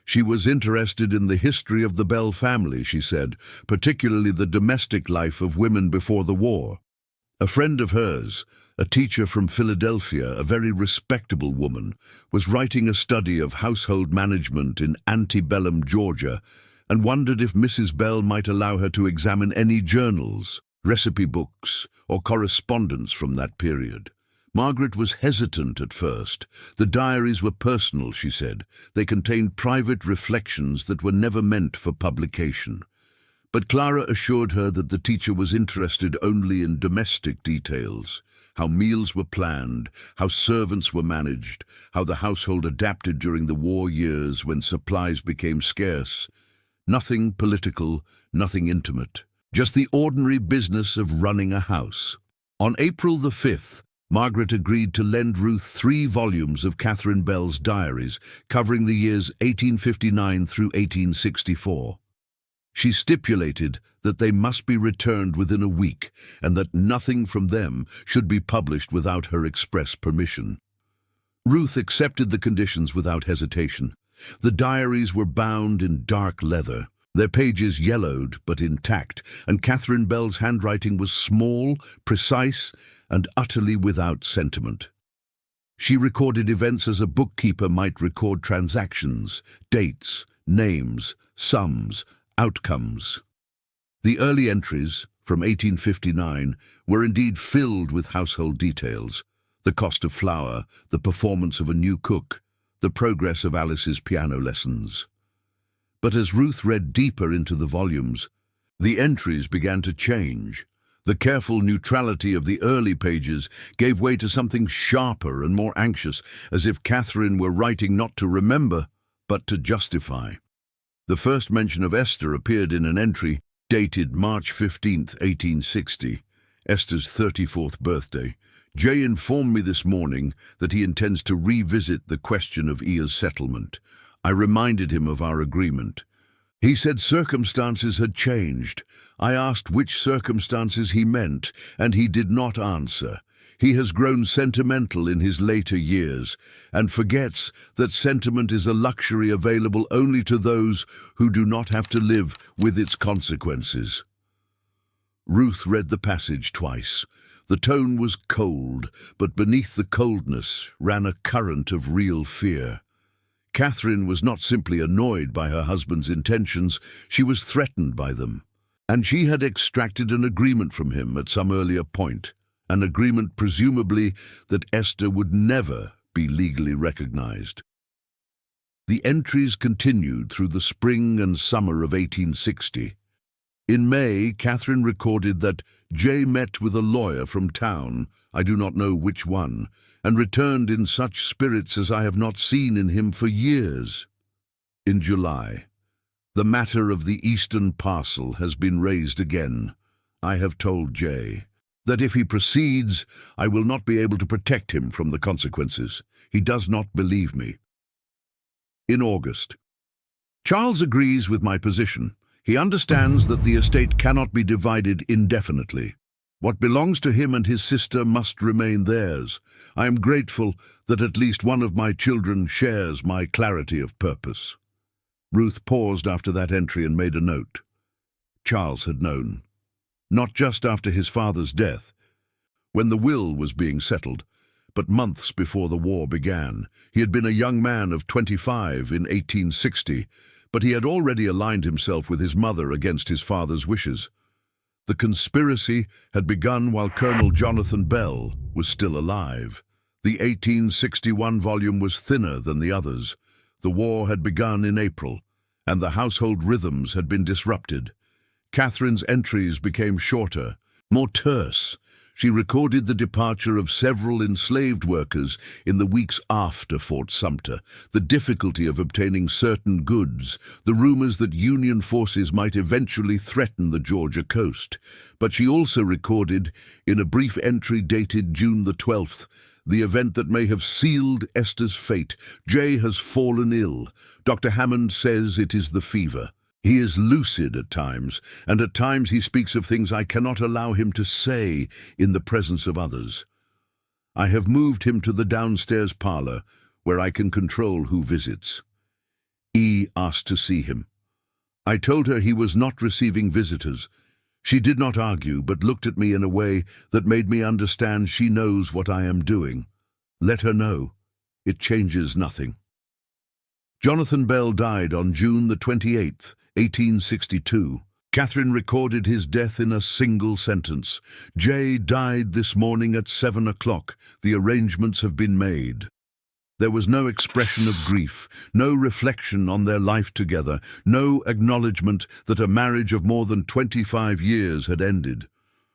She was interested in the history of the Bell family, she said, particularly the domestic life of women before the war. A friend of hers, a teacher from Philadelphia, a very respectable woman, was writing a study of household management in antebellum Georgia and wondered if Mrs. Bell might allow her to examine any journals, recipe books, or correspondence from that period. Margaret was hesitant at first. The diaries were personal, she said. They contained private reflections that were never meant for publication. But Clara assured her that the teacher was interested only in domestic details, how meals were planned, how servants were managed, how the household adapted during the war years when supplies became scarce. Nothing political, nothing intimate, just the ordinary business of running a house. On April the 5th, Margaret agreed to lend Ruth 3 volumes of Catherine Bell's diaries, covering the years 1859 through 1864. She stipulated that they must be returned within a week and that nothing from them should be published without her express permission. Ruth accepted the conditions without hesitation. The diaries were bound in dark leather, their pages yellowed but intact, and Catherine Bell's handwriting was small, precise, and utterly without sentiment. She recorded events as a bookkeeper might record transactions, dates, names, sums, outcomes. The early entries, from 1859, were indeed filled with household details: the cost of flour, the performance of a new cook, the progress of Alice's piano lessons. But as Ruth read deeper into the volumes, the entries began to change. The careful neutrality of the early pages gave way to something sharper and more anxious, as if Catherine were writing not to remember, but to justify. The first mention of Esther appeared in an entry dated March 15, 1860, Esther's 34th birthday. Jay informed me this morning that he intends to revisit the question of Ia's settlement. I reminded him of our agreement. He said circumstances had changed. I asked which circumstances he meant, and he did not answer. He has grown sentimental in his later years, and forgets that sentiment is a luxury available only to those who do not have to live with its consequences. Ruth read the passage twice. The tone was cold, but beneath the coldness ran a current of real fear. Catherine was not simply annoyed by her husband's intentions, she was threatened by them. And she had extracted an agreement from him at some earlier point, an agreement presumably that Esther would never be legally recognized. The entries continued through the spring and summer of 1860. In May, Catherine recorded that Jay met with a lawyer from town, I do not know which one, and returned in such spirits as I have not seen in him for years. In July, the matter of the eastern parcel has been raised again. I have told Jay that if he proceeds, I will not be able to protect him from the consequences. He does not believe me. In August, Charles agrees with my position. He understands that the estate cannot be divided indefinitely. What belongs to him and his sister must remain theirs. I am grateful that at least one of my children shares my clarity of purpose. Ruth paused after that entry and made a note. Charles had known. Not just after his father's death, when the will was being settled, but months before the war began. He had been a young man of 25 in 1860, but he had already aligned himself with his mother against his father's wishes. The conspiracy had begun while Colonel Jonathan Bell was still alive. The 1861 volume was thinner than the others. The war had begun in April, and the household rhythms had been disrupted. Catherine's entries became shorter, more terse. She recorded the departure of several enslaved workers in the weeks after Fort Sumter, the difficulty of obtaining certain goods, the rumors that Union forces might eventually threaten the Georgia coast. But she also recorded, in a brief entry dated June the 12th, the event that may have sealed Esther's fate. Jay has fallen ill. Dr. Hammond says it is the fever. He is lucid at times, and at times he speaks of things I cannot allow him to say in the presence of others. I have moved him to the downstairs parlor, where I can control who visits. E asked to see him. I told her he was not receiving visitors. She did not argue, but looked at me in a way that made me understand she knows what I am doing. Let her know. It changes nothing. Jonathan Bell died on June the 28th, 1862. Catherine recorded his death in a single sentence. Jay died this morning at 7 o'clock. The arrangements have been made. There was no expression of grief, no reflection on their life together, no acknowledgement that a marriage of more than 25 years had ended.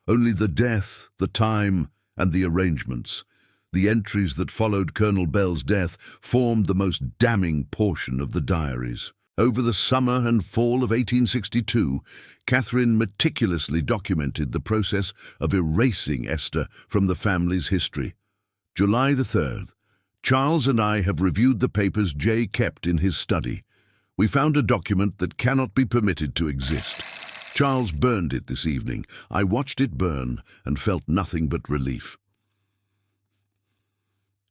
Only the death, the time, and the arrangements. The entries that followed Colonel Bell's death formed the most damning portion of the diaries. Over the summer and fall of 1862, Catherine meticulously documented the process of erasing Esther from the family's history. July the 3rd. Charles and I have reviewed the papers Jay kept in his study. We found a document that cannot be permitted to exist. Charles burned it this evening. I watched it burn and felt nothing but relief.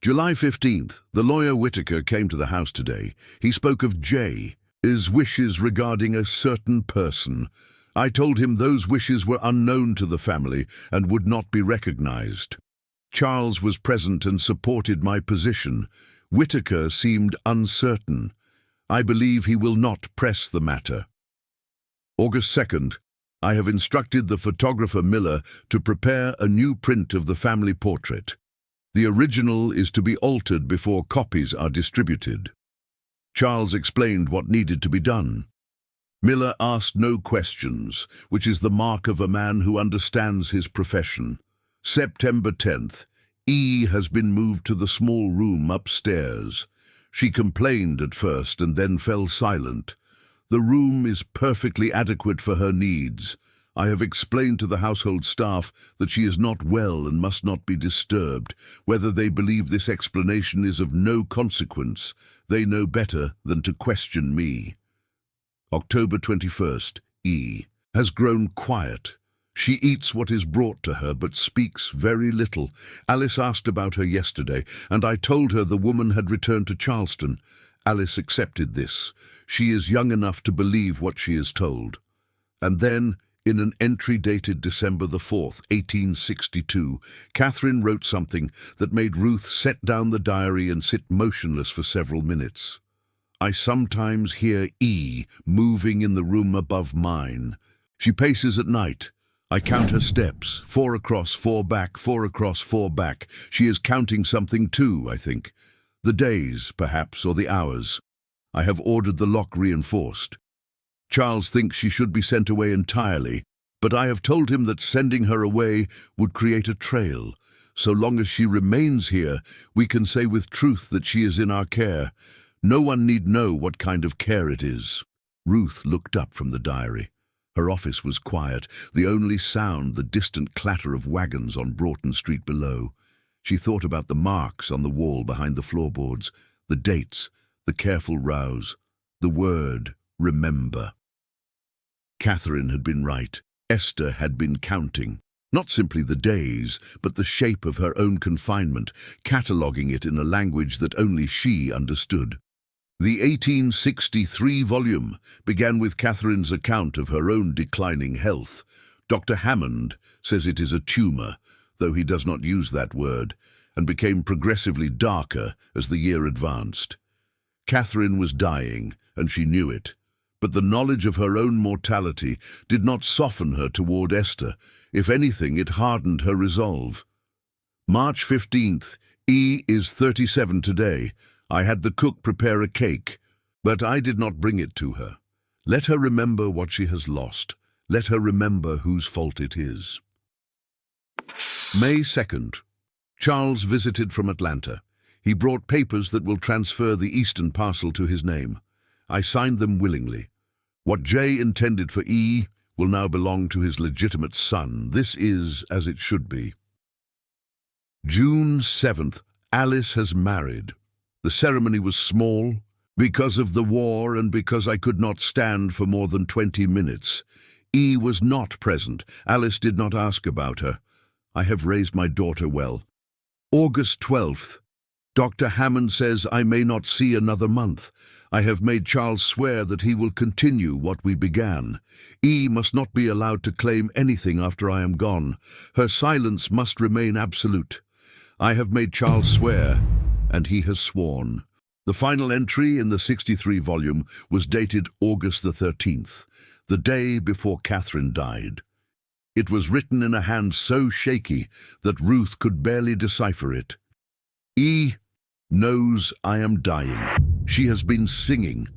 July 15th. The lawyer Whitaker came to the house today. He spoke of Jay's wishes regarding a certain person. I told him those wishes were unknown to the family and would not be recognized. Charles was present and supported my position. Whitaker seemed uncertain. I believe he will not press the matter. August 2nd. I have instructed the photographer Miller to prepare a new print of the family portrait. The original is to be altered before copies are distributed. Charles explained what needed to be done. Miller asked no questions, which is the mark of a man who understands his profession. September 10th. E has been moved to the small room upstairs. She complained at first and then fell silent. The room is perfectly adequate for her needs. I have explained to the household staff that she is not well and must not be disturbed. Whether they believe this explanation is of no consequence, they know better than to question me. October 21st. E has grown quiet. She eats what is brought to her, but speaks very little. Alice asked about her yesterday, and I told her the woman had returned to Charleston. Alice accepted this. She is young enough to believe what she is told. And then, in an entry dated December the 4th, 1862, Catherine wrote something that made Ruth set down the diary and sit motionless for several minutes. I sometimes hear E moving in the room above mine. She paces at night. I count her steps, 4 across, 4 back, 4 across, 4 back. She is counting something too, I think. The days, perhaps, or the hours. I have ordered the lock reinforced. Charles thinks she should be sent away entirely, but I have told him that sending her away would create a trail. So long as she remains here, we can say with truth that she is in our care. No one need know what kind of care it is. Ruth looked up from the diary. Her office was quiet, the only sound the distant clatter of wagons on Broughton Street below. She thought about the marks on the wall behind the floorboards, the dates, the careful rows, the word, remember. Catherine had been right. Esther had been counting. Not simply the days, but the shape of her own confinement, cataloguing it in a language that only she understood. The 1863 volume began with Catherine's account of her own declining health. Dr. Hammond says it is a tumour, though he does not use that word, and became progressively darker as the year advanced. Catherine was dying, and she knew it. But the knowledge of her own mortality did not soften her toward Esther. If anything, it hardened her resolve. March 15th. E is 37 today. I had the cook prepare a cake, but I did not bring it to her. Let her remember what she has lost. Let her remember whose fault it is. May 2nd. Charles visited from Atlanta. He brought papers that will transfer the eastern parcel to his name. I signed them willingly. What J intended for E will now belong to his legitimate son. This is as it should be. June 7th. Alice has married. The ceremony was small because of the war and because I could not stand for more than 20 minutes. E was not present. Alice did not ask about her. I have raised my daughter well. August 12th. Dr. Hammond says I may not see another month. I have made Charles swear that he will continue what we began. E must not be allowed to claim anything after I am gone. Her silence must remain absolute. I have made Charles swear, and he has sworn. The final entry in the 63 volume was dated August the 13th, the day before Catherine died. It was written in a hand so shaky that Ruth could barely decipher it. E knows I am dying. She has been singing.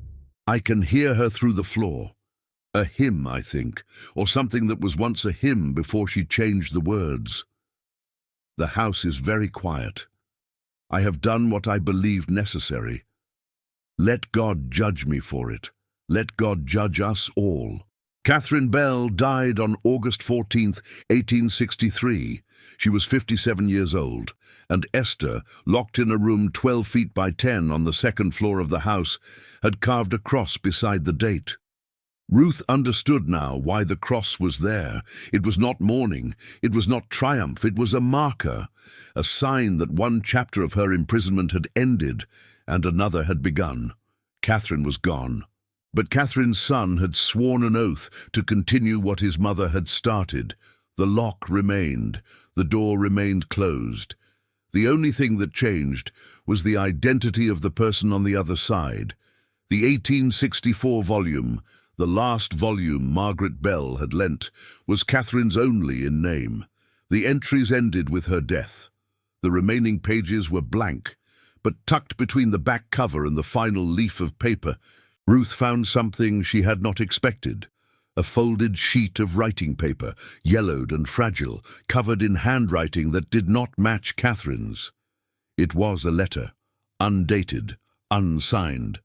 I can hear her through the floor. A hymn, I think, or something that was once a hymn before she changed the words. The house is very quiet. I have done what I believed necessary. Let God judge me for it. Let God judge us all. Catherine Bell died on August 14th, 1863. She was 57 years old, and Esther, locked in a room 12 feet by 10 on the second floor of the house, had carved a cross beside the date. Ruth understood now why the cross was there. It was not mourning, it was not triumph, it was a marker, a sign that one chapter of her imprisonment had ended and another had begun. Catherine was gone. But Catherine's son had sworn an oath to continue what his mother had started. The lock remained. The door remained closed. The only thing that changed was the identity of the person on the other side. The 1864 volume, the last volume Margaret Bell had lent, was Catherine's only in name. The entries ended with her death. The remaining pages were blank, but tucked between the back cover and the final leaf of paper, Ruth found something she had not expected. A folded sheet of writing paper, yellowed and fragile, covered in handwriting that did not match Catherine's. It was a letter, undated, unsigned,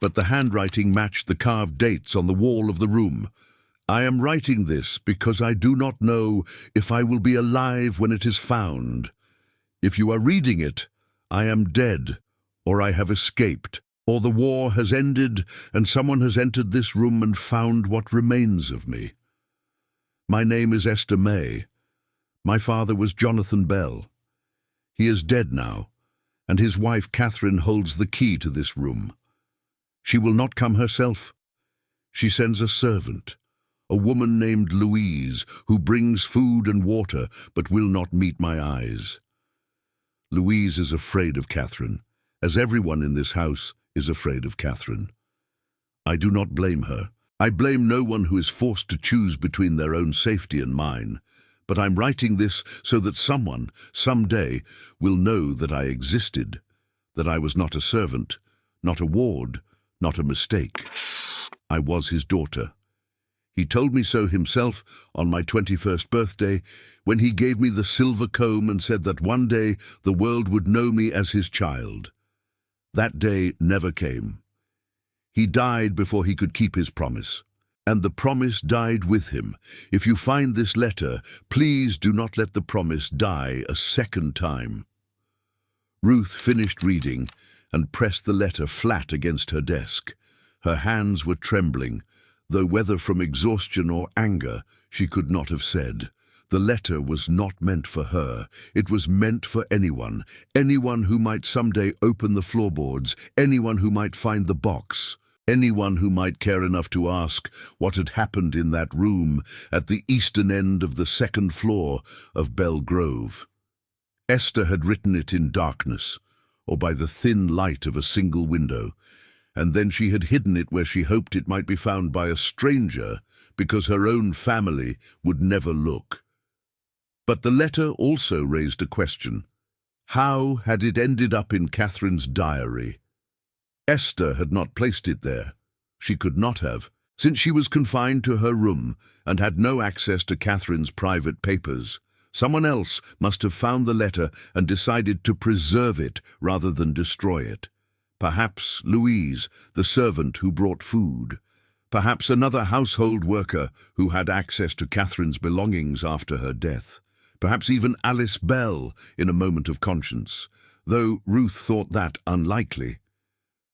but the handwriting matched the carved dates on the wall of the room. I am writing this because I do not know if I will be alive when it is found. If you are reading it, I am dead, or I have escaped, or the war has ended and someone has entered this room and found what remains of me. My name is Esther May. My father was Jonathan Bell. He is dead now, and his wife Catherine holds the key to this room. She will not come herself. She sends a servant, a woman named Louise, who brings food and water but will not meet my eyes. Louise is afraid of Catherine, as everyone in this house is afraid of Catherine. I do not blame her. I blame no one who is forced to choose between their own safety and mine. But I'm writing this so that someone, someday, will know that I existed, that I was not a servant, not a ward, not a mistake. I was his daughter. He told me so himself on my 21st birthday, when he gave me the silver comb and said that one day the world would know me as his child. That day never came. He died before he could keep his promise, and the promise died with him. If you find this letter, please do not let the promise die a second time. Ruth finished reading and pressed the letter flat against her desk. Her hands were trembling, though whether from exhaustion or anger, she could not have said. The letter was not meant for her. It was meant for anyone who might someday open the floorboards, anyone who might find the box, anyone who might care enough to ask what had happened in that room at the eastern end of the second floor of Bell Grove. Esther had written it in darkness, or by the thin light of a single window, and then she had hidden it where she hoped it might be found by a stranger because her own family would never look. But the letter also raised a question. How had it ended up in Catherine's diary? Esther had not placed it there. She could not have, since she was confined to her room and had no access to Catherine's private papers. Someone else must have found the letter and decided to preserve it rather than destroy it. Perhaps Louise, the servant who brought food. Perhaps another household worker who had access to Catherine's belongings after her death. Perhaps even Alice Bell in a moment of conscience, though Ruth thought that unlikely.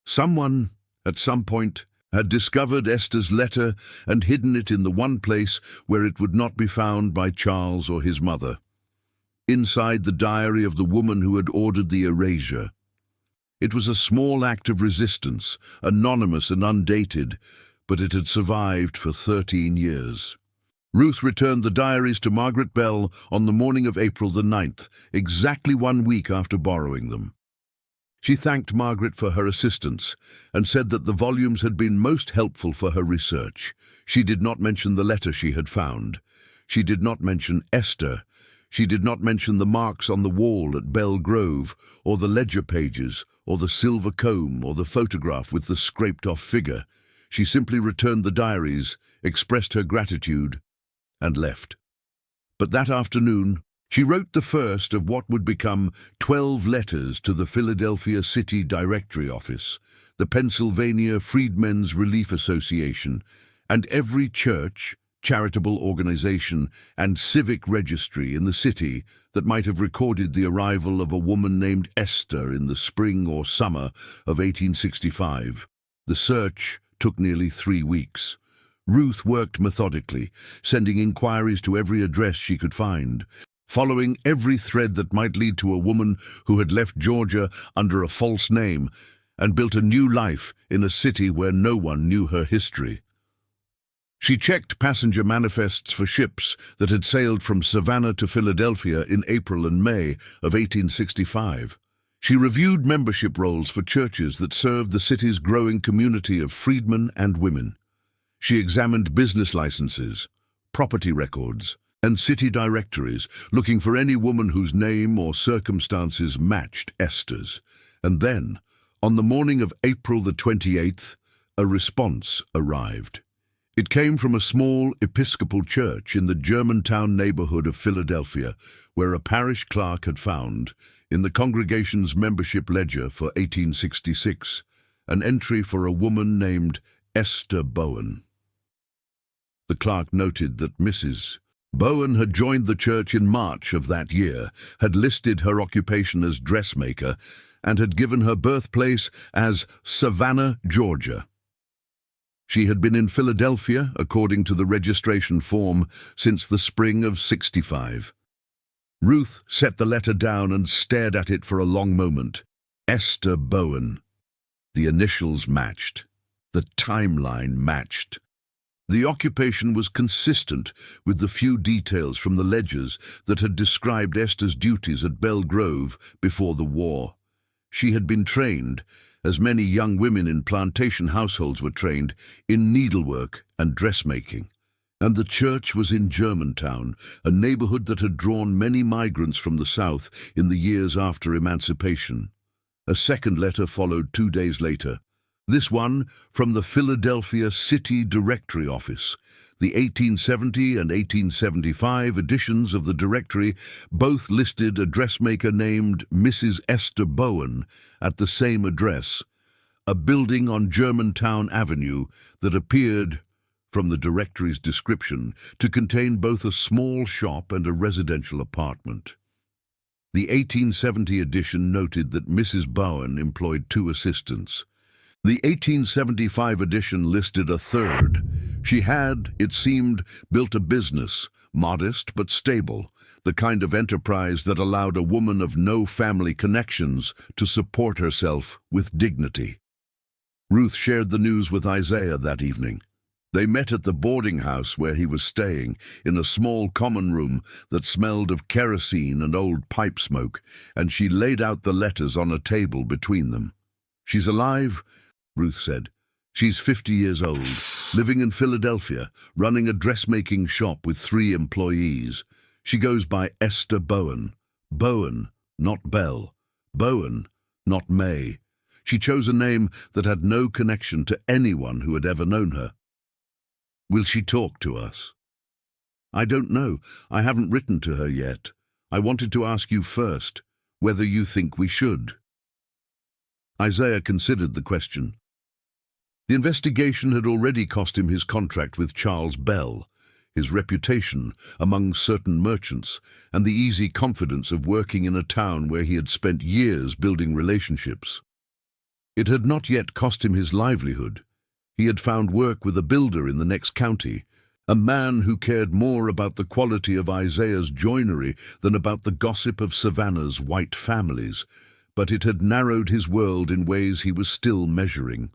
Someone, at some point, had discovered Esther's letter and hidden it in the one place where it would not be found by Charles or his mother. Inside the diary of the woman who had ordered the erasure. It was a small act of resistance, anonymous and undated, but it had survived for 13 years. Ruth returned the diaries to Margaret Bell on the morning of April the 9th, exactly 1 week after borrowing them. She thanked Margaret for her assistance and said that the volumes had been most helpful for her research. She did not mention the letter she had found. She did not mention Esther. She did not mention the marks on the wall at Bell Grove, or the ledger pages, or the silver comb, or the photograph with the scraped-off figure. She simply returned the diaries, expressed her gratitude, and left. But that afternoon, she wrote the first of what would become 12 letters to the Philadelphia City Directory Office, the Pennsylvania Freedmen's Relief Association, and every church, charitable organization, and civic registry in the city that might have recorded the arrival of a woman named Esther in the spring or summer of 1865. The search took nearly 3 weeks. Ruth worked methodically, sending inquiries to every address she could find, following every thread that might lead to a woman who had left Georgia under a false name and built a new life in a city where no one knew her history. She checked passenger manifests for ships that had sailed from Savannah to Philadelphia in April and May of 1865. She reviewed membership rolls for churches that served the city's growing community of freedmen and women. She examined business licenses, property records, and city directories, looking for any woman whose name or circumstances matched Esther's. And then, on the morning of April the 28th, a response arrived. It came from a small Episcopal church in the Germantown neighborhood of Philadelphia, where a parish clerk had found, in the congregation's membership ledger for 1866, an entry for a woman named Esther Bowen. The clerk noted that Mrs. Bowen had joined the church in March of that year, had listed her occupation as dressmaker, and had given her birthplace as Savannah, Georgia. She had been in Philadelphia, according to the registration form, since the spring of '65. Ruth set the letter down and stared at it for a long moment. Esther Bowen. The initials matched. The timeline matched. The occupation was consistent with the few details from the ledgers that had described Esther's duties at Bell Grove before the war. She had been trained, as many young women in plantation households were trained, in needlework and dressmaking. And the church was in Germantown, a neighborhood that had drawn many migrants from the South in the years after emancipation. A second letter followed 2 days later. This one from the Philadelphia City Directory Office. The 1870 and 1875 editions of the directory both listed a dressmaker named Mrs. Esther Bowen at the same address, a building on Germantown Avenue that appeared, from the directory's description, to contain both a small shop and a residential apartment. The 1870 edition noted that Mrs. Bowen employed 2 assistants. The 1875 edition listed a third. She had, it seemed, built a business, modest but stable, the kind of enterprise that allowed a woman of no family connections to support herself with dignity. Ruth shared the news with Isaiah that evening. They met at the boarding house where he was staying, in a small common room that smelled of kerosene and old pipe smoke, and she laid out the letters on a table between them. "She's alive, Ruth said. She's 50 years old, living in Philadelphia, running a dressmaking shop with 3 employees. She goes by Esther Bowen. Bowen, not Bell. Bowen, not May. She chose a name that had no connection to anyone who had ever known her. Will she talk to us? I don't know. I haven't written to her yet. I wanted to ask you first, whether you think we should. Isaiah considered the question. The investigation had already cost him his contract with Charles Bell, his reputation among certain merchants, and the easy confidence of working in a town where he had spent years building relationships. It had not yet cost him his livelihood. He had found work with a builder in the next county, a man who cared more about the quality of Isaiah's joinery than about the gossip of Savannah's white families, but it had narrowed his world in ways he was still measuring.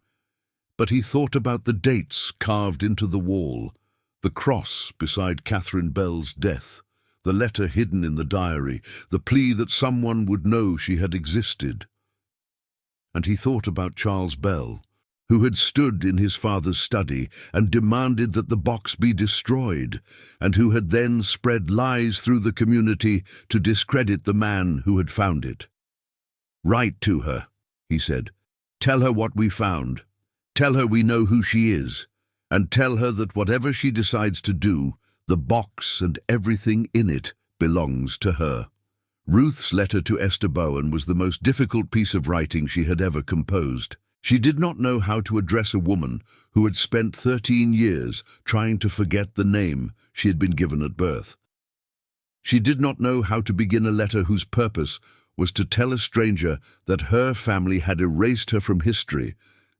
But he thought about the dates carved into the wall, the cross beside Catherine Bell's death, the letter hidden in the diary, the plea that someone would know she had existed. And he thought about Charles Bell, who had stood in his father's study and demanded that the box be destroyed, and who had then spread lies through the community to discredit the man who had found it. "Write to her," he said. "Tell her what we found. Tell her we know who she is, and tell her that whatever she decides to do, the box and everything in it belongs to her." Ruth's letter to Esther Bowen was the most difficult piece of writing she had ever composed. She did not know how to address a woman who had spent 13 years trying to forget the name she had been given at birth. She did not know how to begin a letter whose purpose was to tell a stranger that her family had erased her from history,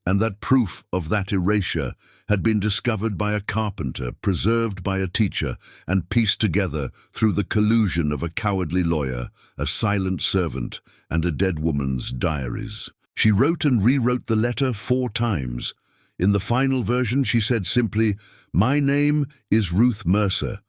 and that proof of that erasure had been discovered by a carpenter, preserved by a teacher, and pieced together through the collusion of a cowardly lawyer, a silent servant, and a dead woman's diaries. She wrote and rewrote the letter 4 times. In the final version, she said simply, "My name is Ruth Mercer.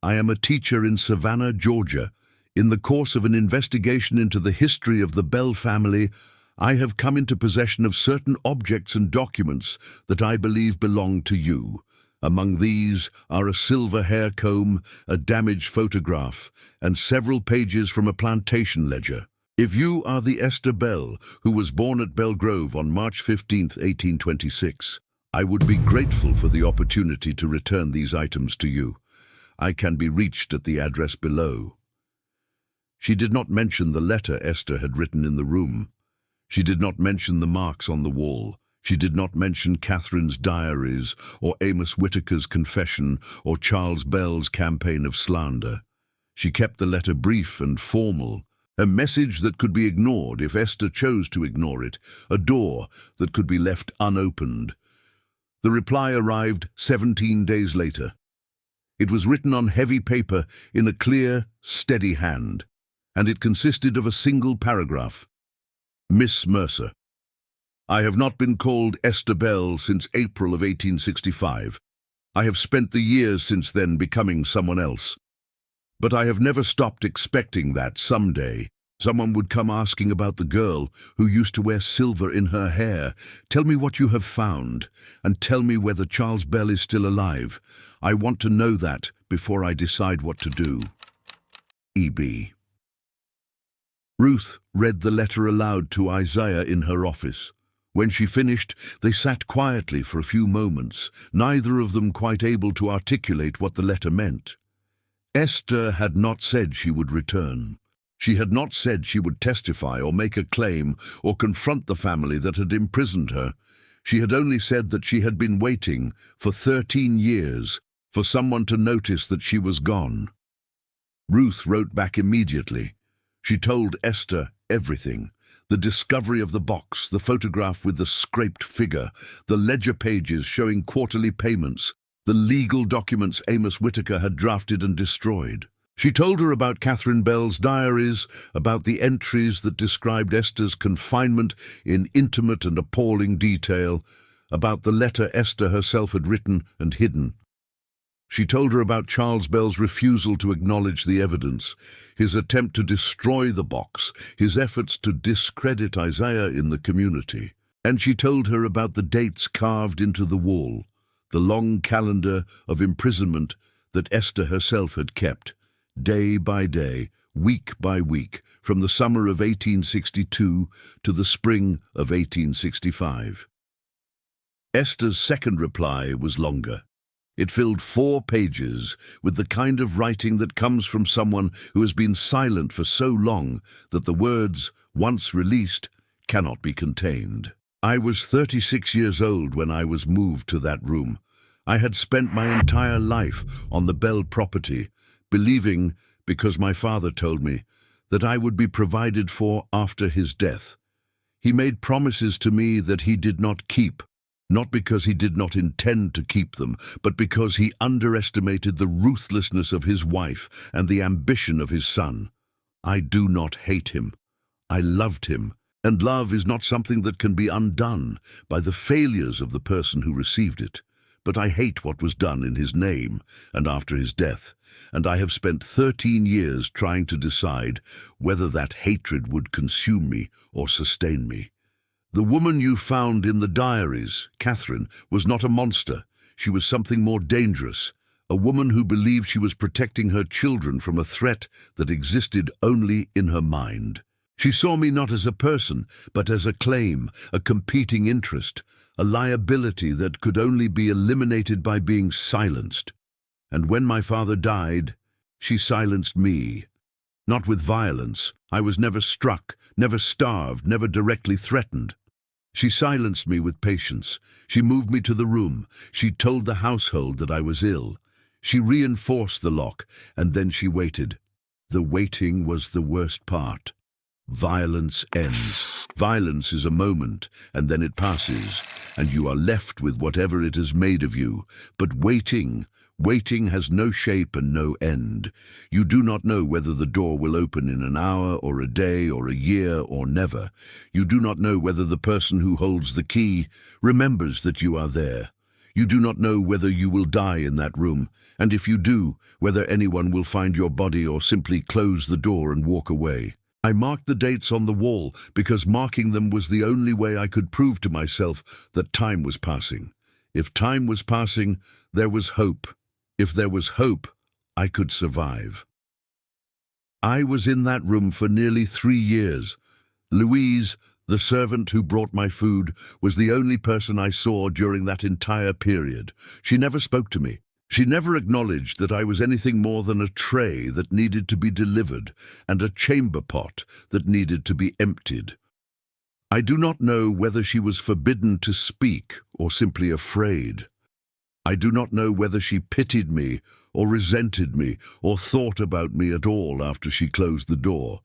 I am a teacher in Savannah, Georgia. In the course of an investigation into the history of the Bell family, I have come into possession of certain objects and documents that I believe belong to you. Among these are a silver hair comb, a damaged photograph, and several pages from a plantation ledger. If you are the Esther Bell who was born at Bell Grove on March 15, 1826, I would be grateful for the opportunity to return these items to you. I can be reached at the address below." She did not mention the letter Esther had written in the room. She did not mention the marks on the wall. She did not mention Catherine's diaries, or Amos Whitaker's confession, or Charles Bell's campaign of slander. She kept the letter brief and formal, a message that could be ignored if Esther chose to ignore it, a door that could be left unopened. The reply arrived 17 days later. It was written on heavy paper in a clear, steady hand, and it consisted of a single paragraph. Miss Mercer, I have not been called Esther Bell since April of 1865. I have spent the years since then becoming someone else. But I have never stopped expecting that someday someone would come asking about the girl who used to wear silver in her hair. Tell me what you have found, and tell me whether Charles Bell is still alive. I want to know that before I decide what to do. E.B. Ruth read the letter aloud to Isaiah in her office. When she finished, they sat quietly for a few moments, neither of them quite able to articulate what the letter meant. Esther had not said she would return. She had not said she would testify or make a claim or confront the family that had imprisoned her. She had only said that she had been waiting for 13 years for someone to notice that she was gone. Ruth wrote back immediately. She told Esther everything: the discovery of the box, the photograph with the scraped figure, the ledger pages showing quarterly payments, the legal documents Amos Whitaker had drafted and destroyed. She told her about Catherine Bell's diaries, about the entries that described Esther's confinement in intimate and appalling detail, about the letter Esther herself had written and hidden. She told her about Charles Bell's refusal to acknowledge the evidence, his attempt to destroy the box, his efforts to discredit Isaiah in the community. And she told her about the dates carved into the wall, the long calendar of imprisonment that Esther herself had kept, day by day, week by week, from the summer of 1862 to the spring of 1865. Esther's second reply was longer. It filled 4 pages with the kind of writing that comes from someone who has been silent for so long that the words, once released, cannot be contained. I was 36 years old when I was moved to that room. I had spent my entire life on the Bell property, believing, because my father told me, that I would be provided for after his death. He made promises to me that he did not keep, not because he did not intend to keep them, but because he underestimated the ruthlessness of his wife and the ambition of his son. I do not hate him. I loved him, and love is not something that can be undone by the failures of the person who received it. But I hate what was done in his name and after his death, and I have spent 13 years trying to decide whether that hatred would consume me or sustain me. The woman you found in the diaries, Catherine, was not a monster. She was something more dangerous, a woman who believed she was protecting her children from a threat that existed only in her mind. She saw me not as a person, but as a claim, a competing interest, a liability that could only be eliminated by being silenced. And when my father died, she silenced me. Not with violence. I was never struck, never starved, never directly threatened. She silenced me with patience. She moved me to the room. She told the household that I was ill. She reinforced the lock, and then she waited. The waiting was the worst part. Violence ends. Violence is a moment, and then it passes, and you are left with whatever it has made of you. But waiting has no shape and no end. You do not know whether the door will open in an hour or a day or a year or never. You do not know whether the person who holds the key remembers that you are there. You do not know whether you will die in that room, and if you do, whether anyone will find your body or simply close the door and walk away. I marked the dates on the wall because marking them was the only way I could prove to myself that time was passing. If time was passing, there was hope. If there was hope, I could survive. I was in that room for nearly 3 years. Louise, the servant who brought my food, was the only person I saw during that entire period. She never spoke to me. She never acknowledged that I was anything more than a tray that needed to be delivered and a chamber pot that needed to be emptied. I do not know whether she was forbidden to speak or simply afraid. I do not know whether she pitied me or resented me or thought about me at all after she closed the door,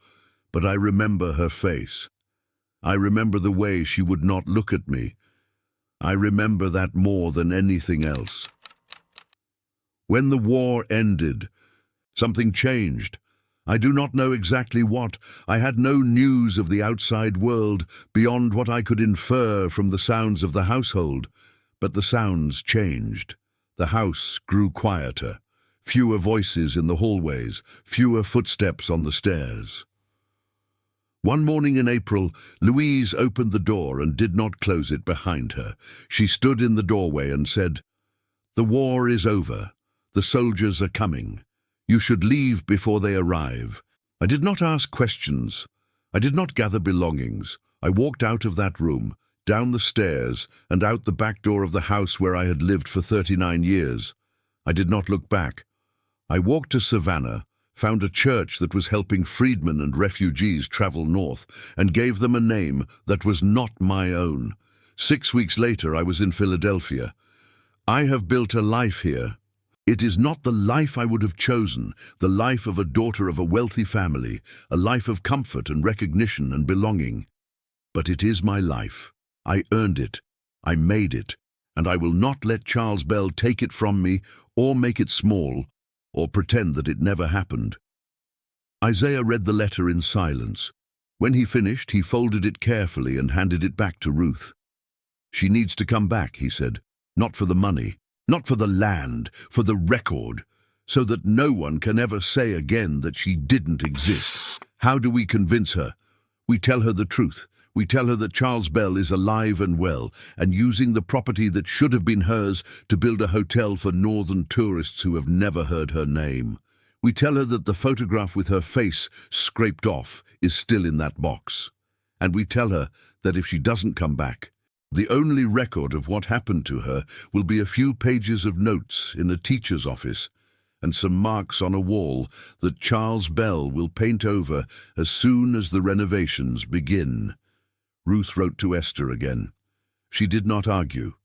but I remember her face. I remember the way she would not look at me. I remember that more than anything else. When the war ended, something changed. I do not know exactly what. I had no news of the outside world beyond what I could infer from the sounds of the household. But the sounds changed. The house grew quieter. Fewer voices in the hallways, fewer footsteps on the stairs. One morning in April, Louise opened the door and did not close it behind her. She stood in the doorway and said, "The war is over. The soldiers are coming. You should leave before they arrive." I did not ask questions. I did not gather belongings. I walked out of that room, down the stairs, and out the back door of the house where I had lived for 39 years. I did not look back. I walked to Savannah, found a church that was helping freedmen and refugees travel north, and gave them a name that was not my own. 6 weeks later, I was in Philadelphia. I have built a life here. It is not the life I would have chosen, the life of a daughter of a wealthy family, a life of comfort and recognition and belonging. But it is my life. I earned it. I made it. And I will not let Charles Bell take it from me or make it small or pretend that it never happened. Isaiah read the letter in silence. When he finished, he folded it carefully and handed it back to Ruth. "She needs to come back," he said. "Not for the money. Not for the land, for the record, so that no one can ever say again that she didn't exist. How do we convince her? We tell her the truth. We tell her that Charles Bell is alive and well and using the property that should have been hers to build a hotel for northern tourists who have never heard her name. We tell her that the photograph with her face scraped off is still in that box. And we tell her that if she doesn't come back, the only record of what happened to her will be a few pages of notes in a teacher's office and some marks on a wall that Charles Bell will paint over as soon as the renovations begin. Ruth wrote to Esther again. She did not argue.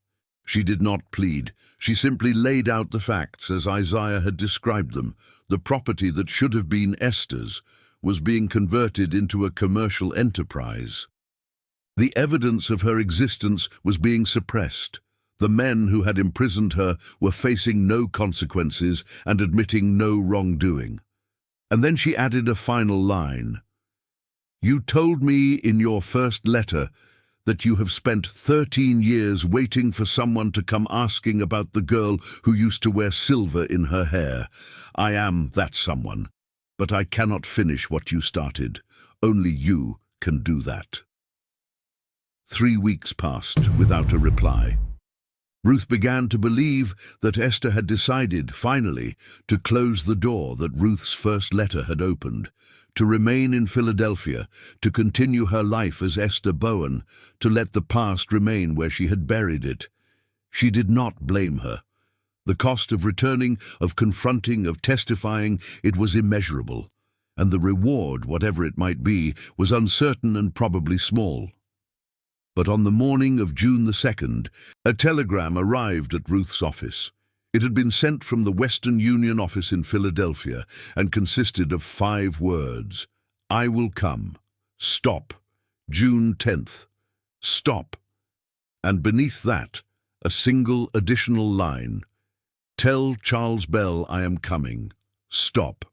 She did not plead. She simply laid out the facts as Isaiah had described them. The property that should have been Esther's was being converted into a commercial enterprise. The evidence of her existence was being suppressed. The men who had imprisoned her were facing no consequences and admitting no wrongdoing. And then she added a final line. You told me in your first letter that you have spent 13 years waiting for someone to come asking about the girl who used to wear silver in her hair. I am that someone, but I cannot finish what you started. Only you can do that. 3 weeks passed without a reply. Ruth began to believe that Esther had decided, finally, to close the door that Ruth's first letter had opened, to remain in Philadelphia, to continue her life as Esther Bowen, to let the past remain where she had buried it. She did not blame her. The cost of returning, of confronting, of testifying, it was immeasurable, and the reward, whatever it might be, was uncertain and probably small. But on the morning of June the 2nd, a telegram arrived at Ruth's office. It had been sent from the Western Union office in Philadelphia and consisted of 5 words. I will come. Stop. June 10th. Stop. And beneath that, a single additional line. Tell Charles Bell I am coming. Stop.